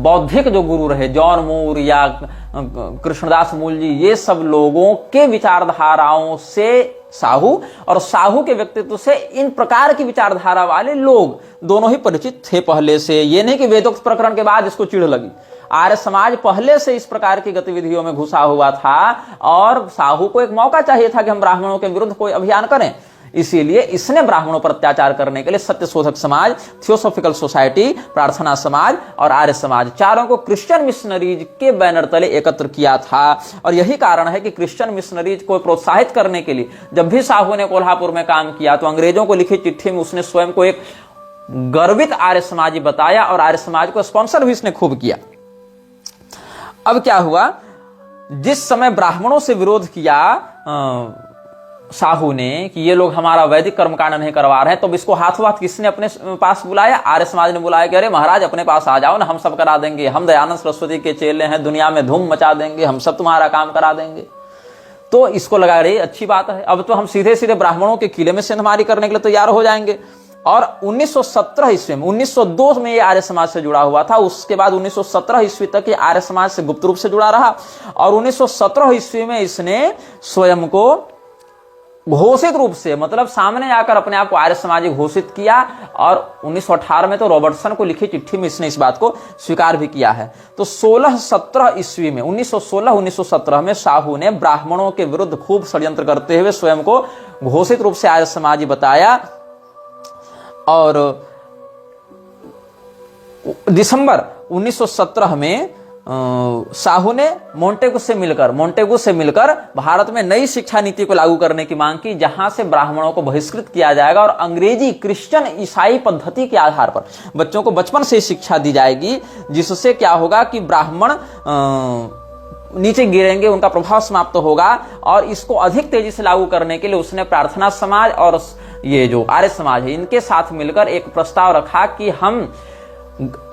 बौद्धिक जो गुरु रहे, जॉन मूर या कृष्णदास मूल जी, ये सब लोगों के विचारधाराओं से शाहू और शाहू के व्यक्तित्व से इन प्रकार की विचारधारा वाले लोग दोनों ही परिचित थे पहले से। ये नहीं कि वेदोक्त प्रकरण के बाद इसको चिढ़ लगी। आर्य समाज पहले से इस प्रकार की गतिविधियों में घुसा हुआ था और शाहू को एक मौका चाहिए था कि हम ब्राह्मणों के विरुद्ध कोई अभियान करें। इसीलिए इसने ब्राह्मणों पर अत्याचार करने के लिए सत्यशोधक समाज, थियोसॉफिकल सोसाइटी, प्रार्थना समाज और आर्य समाज, चारों को क्रिश्चियन मिशनरीज के बैनर तले एकत्र किया था। और यही कारण है कि क्रिश्चियन मिशनरीज को प्रोत्साहित करने के लिए जब भी शाहू ने कोल्हापुर में काम किया तो अंग्रेजों को लिखी चिट्ठी में उसने स्वयं को एक गर्वित आर्य समाजी बताया और आर्य समाज को स्पॉन्सर भी इसने खूब किया। अब क्या हुआ, जिस समय ब्राह्मणों से विरोध किया साहू ने कि ये लोग हमारा वैदिक कर्मकांड नहीं करवा रहे हैं, तो इसको हाथों हाथ किसने अपने पास बुलाया? आर्य समाज ने बुलाया कि अरे महाराज अपने पास आ जाओ ना, हम सब करा देंगे, हम दयानंद सरस्वती के चेले हैं, दुनिया में धूम मचा देंगे, हम सब तुम्हारा काम करा देंगे। तो इसको लगा रही अच्छी बात है, अब तो हम सीधे सीधे ब्राह्मणों के किले में सेंधमारी करने के लिए तैयार हो जाएंगे। और 1917 ईस्वी में, 1902 में ये आर्य समाज से जुड़ा हुआ था, उसके बाद 1917 ईस्वी तक ये आर्य समाज से गुप्त रूप से जुड़ा रहा, और 1917 ईस्वी में इसने स्वयं को घोषित रूप से, मतलब सामने आकर अपने आप को आर्य समाजी घोषित किया, और 1918 में तो रॉबर्टसन को लिखी चिट्ठी में इसने इस बात को स्वीकार भी किया है। तो 16-17 ईस्वी में, 1916-1917 में साहू ने ब्राह्मणों के विरुद्ध खूब षड्यंत्र करते हुए स्वयं को घोषित रूप से आर्य समाजी बताया, और दिसंबर 1917 में साहू ने मोंटेगू से मिलकर भारत में नई शिक्षा नीति को लागू करने की मांग की, जहां से ब्राह्मणों को बहिष्कृत किया जाएगा और अंग्रेजी, क्रिश्चियन, ईसाई पद्धति के आधार पर बच्चों को बचपन से शिक्षा दी जाएगी, जिससे क्या होगा कि ब्राह्मण नीचे गिरेंगे, उनका प्रभाव समाप्त होगा। और इसको अधिक तेजी से लागू करने के लिए उसने प्रार्थना समाज और ये जो आर्य समाज है इनके साथ मिलकर एक प्रस्ताव रखा कि हम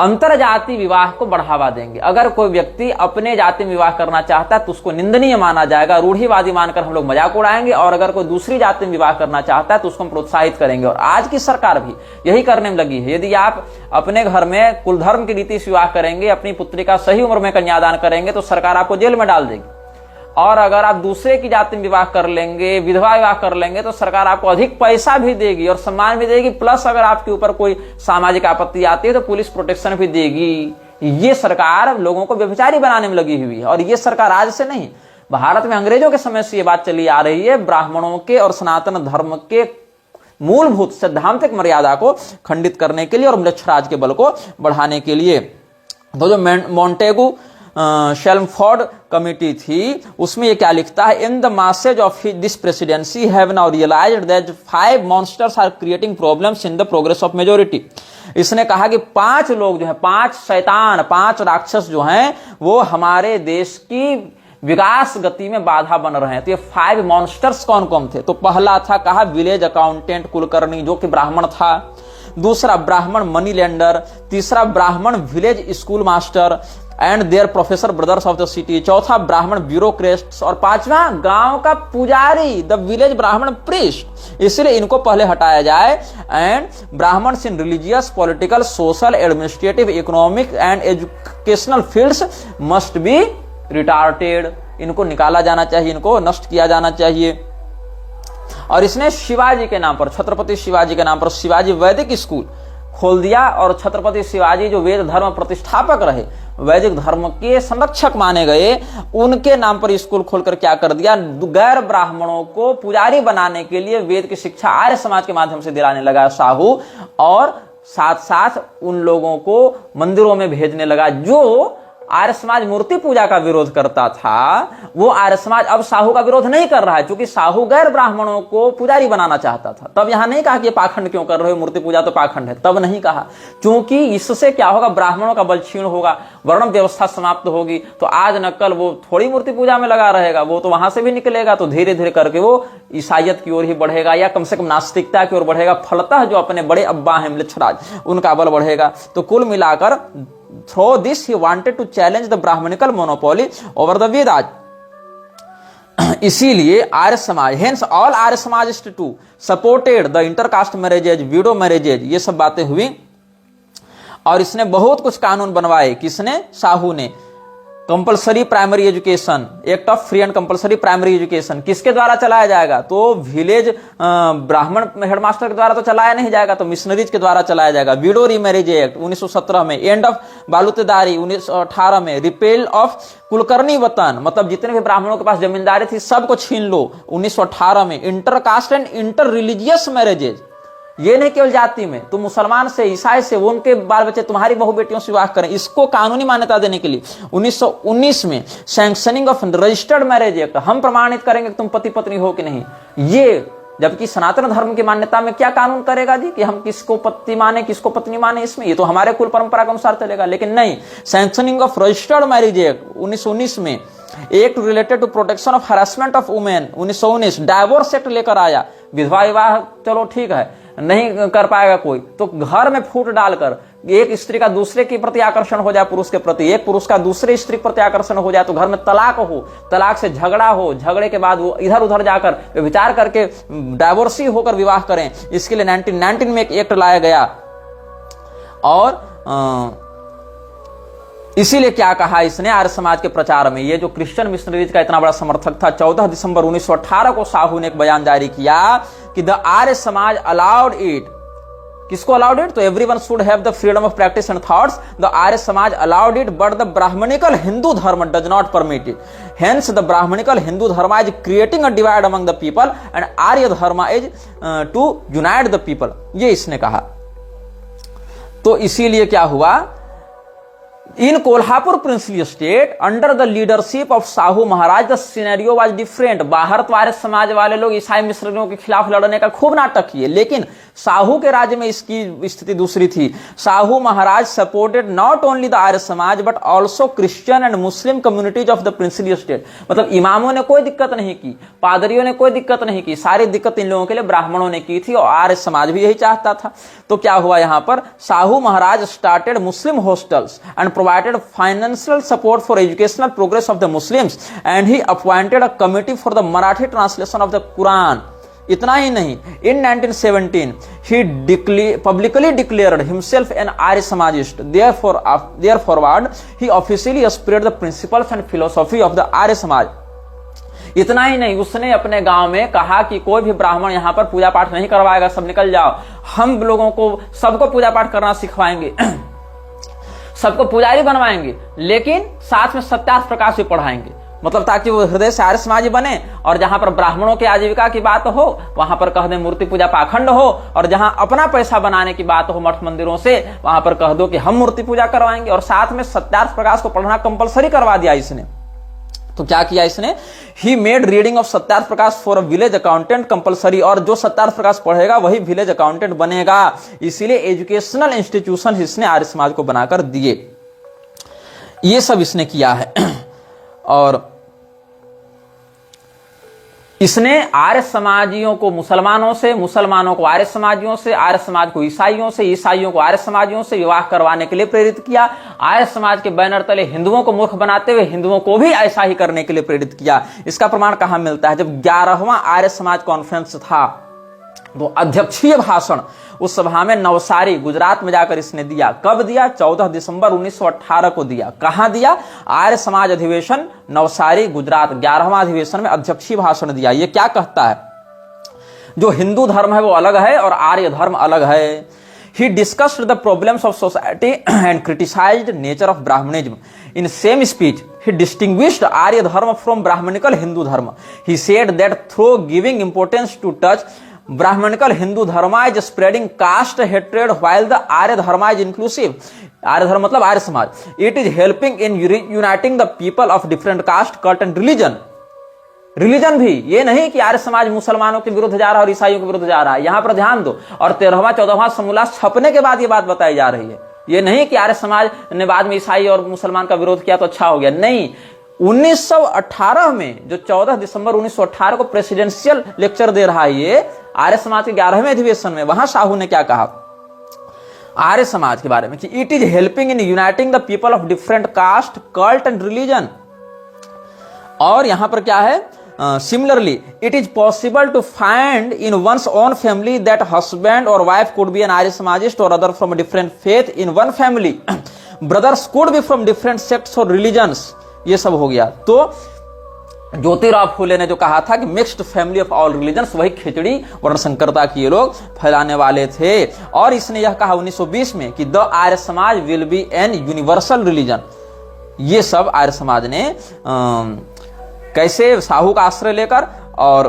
अंतरजाति विवाह को बढ़ावा देंगे। अगर कोई व्यक्ति अपने जाति में विवाह करना चाहता है तो उसको निंदनीय माना जाएगा, रूढ़िवादी मानकर हम लोग मजाक उड़ाएंगे, और अगर कोई दूसरी जाति में विवाह करना चाहता है तो उसको हम प्रोत्साहित करेंगे। और आज की सरकार भी यही करने में लगी है। यदि आप अपने घर में कुल धर्म की रीति से विवाह करेंगे, अपनी पुत्री का सही उम्र में कन्यादान करेंगे तो सरकार आपको जेल में डाल देगी, और अगर आप दूसरे की जाति में विवाह कर लेंगे, विधवा विवाह कर लेंगे, तो सरकार आपको अधिक पैसा भी देगी और सम्मान भी देगी, प्लस अगर आपके ऊपर कोई सामाजिक आपत्ति आती है तो पुलिस प्रोटेक्शन भी देगी। ये सरकार लोगों को व्यभिचारी बनाने में लगी हुई है, और ये सरकार आज से नहीं, भारत में अंग्रेजों के समय से ये बात चली आ रही है, ब्राह्मणों के और सनातन धर्म के मूलभूत सैद्धांतिक मर्यादा को खंडित करने के लिए और म्लेच्छराज के बल को बढ़ाने के लिए। तो जो मोंटेगू शेल्मफोर्ड कमिटी थी, उसमें ये क्या लिखता है, in the message of this presidency have now realised that 5 monsters are creating problems in the progress of majority. इसने कहा कि 5 लोग जो हैं, 5 शैतान, 5 राक्षस जो हैं, वो हमारे देश की विकास गति में बाधा बन रहे हैं। तो ये 5 मॉन्स्टर्स कौन कौन थे? तो पहला था, कहा विलेज अकाउंटेंट कुलकर्णी, जो कि ब्राह्मण था। दूसरा ब्राह्मण मनी लेंडर। तीसरा Brahmin village school master and their professor brothers of the city. चौथा ब्राह्मण ब्यूरोक्रेट्स। और पांचवा गांव का पुजारी, द विलेज ब्राह्मण प्रीस्ट। इसलिए इनको पहले हटाया जाए। And Brahmins in religious, political, social, administrative, economic and educational fields must be retarded. इनको निकाला जाना चाहिए, इनको नष्ट किया जाना चाहिए। और इसने शिवाजी के नाम पर, छत्रपति शिवाजी के नाम पर शिवाजी वैदिक स्कूल खोल दिया। और छत्रपति शिवाजी जो वेद धर्म प्रतिष्ठापक रहे, वैदिक धर्म के संरक्षक माने गए, उनके नाम पर स्कूल खोलकर क्या कर दिया, गैर ब्राह्मणों को पुजारी बनाने के लिए वेद की शिक्षा आर्य समाज के माध्यम से दिलाने लगा साहू। और साथ साथ उन लोगों को मंदिरों में भेजने लगा जो आर्य समाज मूर्ति पूजा का विरोध करता था। वो आर्य समाज अब साहू का विरोध नहीं कर रहा है, क्योंकि साहू गैर ब्राह्मणों को पुजारी बनाना चाहता था। तब यहां नहीं कहा कि ये पाखंड क्यों कर रहे हो, मूर्ति पूजा तो पाखंड है, तब नहीं कहा, क्योंकि इससे क्या होगा, ब्राह्मणों का बल क्षीण होगा, वर्ण व्यवस्था समाप्त होगी। तो आज न कल वो थोड़ी मूर्ति पूजा में लगा रहेगा, वो तो वहां से भी निकलेगा, तो धीरे धीरे करके वो ईसाइयत की ओर ही बढ़ेगा, या कम से कम नास्तिकता की ओर बढ़ेगा। फलतः जो अपने बड़े अब्बा हैं म्लेच्छराज, उनका बल बढ़ेगा। तो कुल मिलाकर through this he wanted to challenge the Brahmanical monopoly over the Vedas. इसीलिए Arya Samaj, hence all Arya समाजिस्ट too supported the intercaste marriages, widow marriages, ये सब बातें हुई। और इसने बहुत कुछ कानून बनवाए। किसने? साहू ने। Compulsory primary education, act of free and compulsory primary education किसके द्वारा चलाया जाएगा? तो विलेज ब्राह्मण हेडमास्टर के द्वारा तो चलाया नहीं जाएगा, तो मिशनरीज के द्वारा चलाया जाएगा। विडो रीमैरिज एक्ट 1917 में, एंड ऑफ बालूतेदारी 1918 में, रिपेल ऑफ कुलकर्णी वतन, मतलब जितने भी ब्राह्मणों के पास जमींदारी थी सबको छीन लो 1918 में। Intercaste and inter religious marriages, ये नहीं केवल जाति में, तुम मुसलमान से, ईसाई से, वो उनके बाल बच्चे तुम्हारी बहु बेटियों से विवाह करें, इसको कानूनी मान्यता देने के लिए 1919 में sanctioning of registered marriage act, हम प्रमाणित करेंगे कि तुम पति पत्नी हो कि नहीं। ये जबकि सनातन धर्म की मान्यता में क्या कानून करेगा जी कि हम किसको पति माने किसको पत्नी माने, इसमें ये तो हमारे कुल परंपरा के अनुसार चलेगा। लेकिन नहीं, sanctioning of registered marriage act 1919 में act related to protection of harassment of women 1919, divorce act लेकर आया, विधवा विवाह चलो ठीक है नहीं कर पाएगा कोई, तो घर में फूट डालकर एक स्त्री का दूसरे के प्रति आकर्षण हो जाए, पुरुष के प्रति, एक पुरुष का दूसरे स्त्री के प्रति आकर्षण हो जाए, तो घर में तलाक हो, तलाक से झगड़ा हो, झगड़े के बाद वो इधर उधर जाकर विचार करके डाइवोर्सी होकर विवाह करें, इसके लिए 1919 में एक एक्ट लाया गया। और इसीलिए क्या कहा इसने आर्य समाज के प्रचार में, ये जो क्रिश्चियन मिशनरीज का इतना बड़ा समर्थक था, 14 दिसंबर 1918 को साहू ने एक बयान जारी किया कि the Arya Samaj allowed it, किसको अलाउड इट, तो everyone should have the freedom of practice and thoughts, the Arya Samaj allowed it but the brahmanical Hindu dharma does not permit it, hence the brahmanical Hindu dharma is creating a divide among the people and Arya dharma is to unite the people, ये इसने कहा। तो इसीलिए क्या हुआ, in Kolhapur princely state under the leadership of Sahu Maharaj the scenario was different. बाहर तो आर्य समाज वाले लोग ईसाई मिशनरियों के खिलाफ लड़ने का खूब नाटक किए, लेकिन साहू के राज्य में इसकी स्थिति दूसरी थी। साहू महाराज supported not only the Arya समाज but also Christian and Muslim communities of the princely state. मतलब इमामों ने कोई दिक्कत नहीं की, पादरियों ने कोई दिक्कत नहीं की, सारी दिक्कत इन लोगों के लिए ब्राह्मणों ने की थी और आर्य समाज भी यही चाहता था। तो क्या हुआ यहां पर, Sahu Maharaj started Muslim hostels and provided financial support for educational progress of the Muslims and he appointed a committee for the Marathi translation of the Quran. इतना ही नहीं, in 1917 he publicly declared himself an Arya Samajist. Therefore he officially spread the principles and philosophy of the Arya Samaj. इतना ही नहीं, उसने अपने गांव में कहा कि कोई भी ब्राह्मण यहां पर पूजा पाठ नहीं करवाएगा, सब निकल जाओ, हम लोगों को सबको पूजा पाठ करना सिखवाएंगे, सबको पुजारी बनवाएंगे, लेकिन साथ में सत्यार्थ प्रकाश भी पढ़ाएंगे, मतलब ताकि वो हृदय से आर्य समाजी बने। और जहां पर ब्राह्मणों की आजीविका की बात हो वहां पर कह दे मूर्ति पूजा पाखंड हो, और जहां अपना पैसा बनाने की बात हो मठ मंदिरों से वहां पर कह दो कि हम मूर्ति पूजा करवाएंगे, और साथ में सत्यार्थ प्रकाश को पढ़ना कंपलसरी करवा दिया इसने। तो क्या किया इसने, he made reading of Satyarth Prakash for a village accountant compulsory, और जो सत्यार्थ प्रकाश पढ़ेगा वही विलेज अकाउंटेंट बनेगा। इसीलिए एजुकेशनल इंस्टीट्यूशन इसने आर्य समाज को बनाकर दिए। ये सब इसने किया है। और इसने आर्य समाजियों को मुसलमानों से, मुसलमानों को आर्य समाजियों से, आर्य समाज को ईसाइयों से, ईसाइयों को आर्य समाजियों से विवाह करवाने के लिए प्रेरित किया। आर्य समाज के बैनर तले हिंदुओं को मूर्ख बनाते हुए हिंदुओं को भी ऐसा ही करने के लिए प्रेरित किया। इसका प्रमाण कहां मिलता है, जब 11वां आर्य समाज कॉन्फ्रेंस था तो अध्यक्षीय भाषण उस सभा में नवसारी गुजरात में जाकर इसने दिया। कब दिया, 14 दिसंबर 1918 को दिया। कहां दिया, आर्य समाज अधिवेशन नवसारी गुजरात, 11वां अधिवेशन में अध्यक्षीय भाषण दिया। ये क्या कहता है, जो हिंदू धर्म है वो अलग है और आर्य धर्म अलग है। He discussed the problems of society and criticized nature of Brahmanism. In same speech, he distinguished Arya Dharma from Brahmanical Hindu Dharma. He said that through giving importance to touch, Brahmanical Hindu Dharma is spreading caste hatred while the Arya Dharma is inclusive. आर्य धर्म मतलब Arya Samaj. It is helping in uniting the people of different caste, cult and religion. Religion भी, ये नहीं कि आर्य समाज मुसलमानों के विरुद्ध जा रहा है और ईसाइयों के विरुद्ध जा रहा है, यहां पर ध्यान दो। और 13वां 14वां समूलास छपने के बाद ये बात बताई जा रही है। ये नहीं कि आर्य समाज ने बाद में ईसाई और मुसलमान का विरोध किया तो अच्छा हो गया, नहीं। 1918 में जो 14 दिसंबर 1918 को प्रेसिडेंशियल लेक्चर दे रहा है ये आर्य समाज के 11वें अधिवेशन में, वहां साहू ने क्या कहा आर्य समाज के बारे में कि it is helping in uniting the people of different caste, cult and religion. और यहां पर क्या है, similarly, it is possible to find in one's own family that husband or wife could be an Arya Samajist or other from a different faith in one family. Brothers could be from different sects or religions. ये सब हो गया। तो ज्योतिराव फूले ने जो कहा था कि mixed family of all religions, वही खिचड़ी वर्णसंकरता की ये लोग फैलाने वाले थे। और इसने यह कहा 1920 में कि द आर्य समाज will be N universal religion. ये सब आर्य समाज ने कैसे साहू का आश्रय लेकर और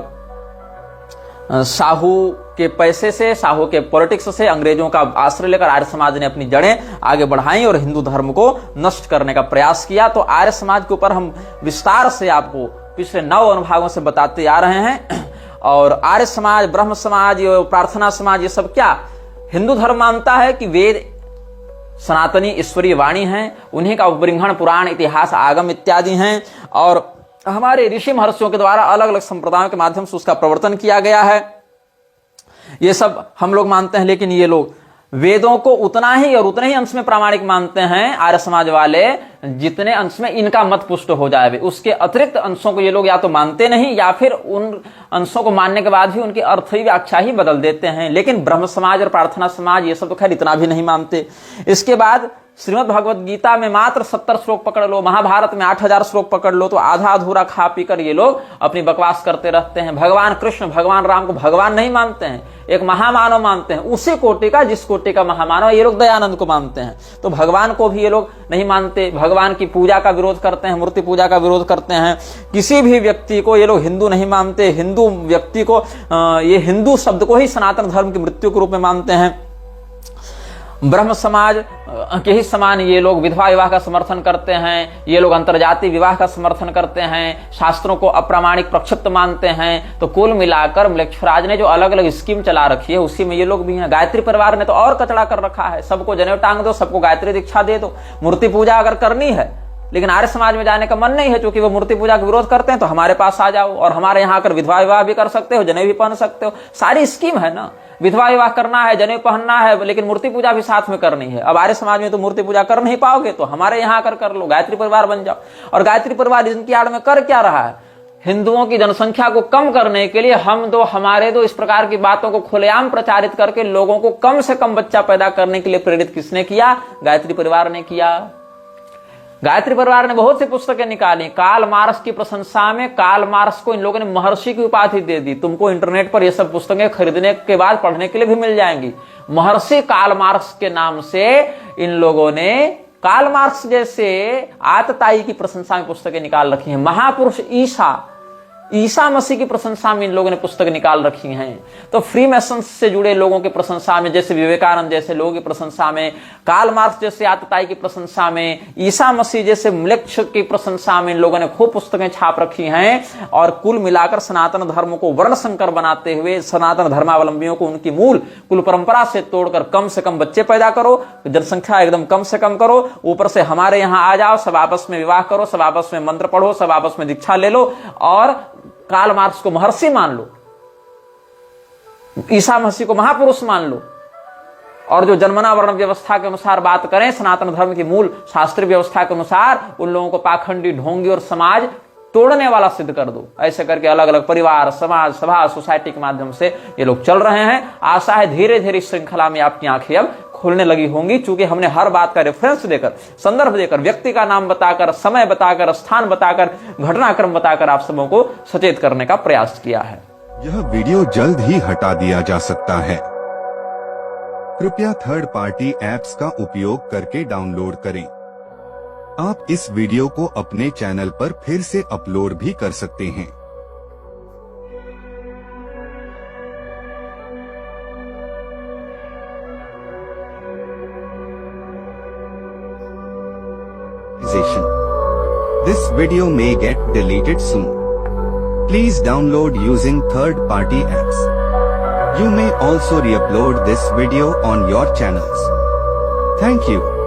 साहू के पैसे से, साहू के पॉलिटिक्स से, अंग्रेजों का आश्रय लेकर आर्य समाज ने अपनी जड़ें आगे बढ़ाई और हिंदू धर्म को नष्ट करने का प्रयास किया। तो आर्य समाज के ऊपर हम विस्तार से आपको पिछले 9 अनुभागों से बताते आ रहे हैं। और आर्य समाज, ब्रह्म समाज, प्रार्थना समाज, ये सब क्या हिंदू धर्म मानता है कि वेद सनातनी ईश्वरीय वाणी हैं, उन्हीं का उपबृंहण पुराण, इतिहास, आगम इत्यादि हैं। और हमारे ऋषि महर्षियों के द्वारा अलग अलग संप्रदायों के माध्यम से उसका प्रवर्तन किया गया है। ये सब हम लोग मानते हैं, लेकिन ये लोग वेदों को उतना ही और उतने ही अंश में प्रामाणिक मानते हैं आर्य समाज वाले जितने अंश में इनका मत पुष्ट हो जाए। उसके अतिरिक्त अंशों को ये लोग या तो मानते नहीं या फिर उन अंशों को मानने के बाद भी उनकी अर्थ ही व्याख्या ही बदल देते हैं। लेकिन ब्रह्म समाज और प्रार्थना समाज ये सब तो खैर इतना भी नहीं मानते। इसके बाद श्रीमद् भगवत गीता में मात्र 70 श्लोक पकड़ लो, महाभारत में 8000 श्लोक पकड़ लो, तो आधा अधूरा खा पी कर ये लोग अपनी बकवास करते रहते हैं। भगवान कृष्ण भगवान राम को भगवान नहीं मानते हैं, एक महामानव मानते हैं, उसी कोटि का जिस कोटि का महामानव ये लोग दयानंद को मानते हैं। तो भगवान को भी ये लोग नहीं मानते, भगवान की पूजा का विरोध करते हैं, मूर्ति पूजा का विरोध करते हैं। किसी भी व्यक्ति को ये लोग हिंदू नहीं मानते, हिंदू व्यक्ति को ये हिंदू शब्द को ही सनातन धर्म की मृत्यु के रूप में मानते हैं। ब्रह्म समाज के ही समान ये लोग विधवा विवाह का समर्थन करते हैं, ये लोग अंतरजातीय विवाह का समर्थन करते हैं, शास्त्रों को अप्रामाणिक प्रक्षिप्त मानते हैं। तो कुल मिलाकर मलेच्छराज ने जो अलग अलग स्कीम चला रखी है उसी में ये लोग भी हैं। गायत्री परिवार ने तो और कचड़ा कर रखा है, सबको जनेऊ टांग दो, सबको गायत्री दीक्षा दे दो। मूर्ति पूजा अगर करनी है लेकिन आर्य समाज में जाने का मन नहीं है क्योंकि वो मूर्ति पूजा का विरोध करते हैं, तो हमारे पास आ जाओ और हमारे यहाँ आकर विधवा विवाह भी कर सकते हो, जनेऊ भी पहन सकते हो। सारी स्कीम है ना, विधवा विवाह करना है, जनेऊ पहनना है, लेकिन मूर्ति पूजा भी साथ में करनी है। अब आर्य समाज में तो मूर्ति पूजा कर नहीं पाओगे तो हमारे यहाँ आकर कर लो, गायत्री परिवार बन जाओ। और गायत्री परिवार इनकी आड़ में कर क्या रहा है? हिंदुओं की जनसंख्या को कम करने के लिए हम दो हमारे दो इस प्रकार की बातों को खुलेआम प्रचारित करके लोगों को कम से कम बच्चा पैदा करने के लिए प्रेरित किसने किया? गायत्री परिवार ने किया। गायत्री परिवार ने बहुत सी पुस्तकें निकाली। कार्ल मार्क्स की प्रशंसा में कार्ल मार्क्स को इन लोगों ने महर्षि की उपाधि दे दी। तुमको इंटरनेट पर ये सब पुस्तकें खरीदने के बाद पढ़ने के लिए भी मिल जाएंगी। महर्षि कार्ल मार्क्स के नाम से इन लोगों ने कार्ल मार्क्स जैसे आतताई की प्रशंसा में पुस्तकें निकाल रखी हैं। महापुरुष ईसा मसीह की प्रशंसा में इन लोगों ने पुस्तक निकाल रखी हैं। तो फ्री मैसन से जुड़े लोगों की प्रशंसा में, जैसे विवेकानंद जैसे लोगों की प्रशंसा में, कार्ल मार्क्स जैसे आतताई की प्रशंसा में, ईसा मसीह जैसे म्लेच्छ की प्रशंसा में इन लोगों ने खूब पुस्तकें छाप रखी हैं। और कुल मिलाकर सनातन धर्म को वर्ण संकर बनाते हुए सनातन धर्मावलंबियों को उनकी मूल कुल परंपरा से तोड़कर कम से कम बच्चे पैदा करो, जनसंख्या एकदम कम से कम करो, ऊपर से हमारे यहाँ आ जाओ, सब आपस में विवाह करो, सब आपस में मंत्र पढ़ो, सब आपस में दीक्षा ले लो और कार्ल मार्क्स को महर्षि मान लो, ईसा मसीह को महापुरुष मान लो और जो जन्मना वर्ण व्यवस्था के अनुसार बात करें, सनातन धर्म की मूल शास्त्रीय व्यवस्था के अनुसार, उन लोगों को पाखंडी, ढोंगी और समाज तोड़ने वाला सिद्ध कर दो। ऐसे करके अलग अलग परिवार, समाज, सभा, सोसाइटी के माध्यम से ये लोग चल रहे हैं। आशा है धीरे धीरे इस श्रृंखला में आपकी आंखें अब खोलने लगी होंगी, चूंकि हमने हर बात का रेफरेंस देकर, संदर्भ देकर, व्यक्ति का नाम बताकर, समय बताकर, स्थान बताकर, घटनाक्रम बताकर आप सबों को सचेत करने का प्रयास किया है। यह वीडियो जल्द ही हटा दिया जा सकता है। कृपया थर्ड पार्टी ऐप्स का उपयोग करके डाउनलोड करें। आप इस वीडियो को अपने चैनल पर फिर से अपलोड भी कर सकते हैं। This video may get deleted soon. Please download using third-party apps. You may also re-upload this video on your channels. Thank you.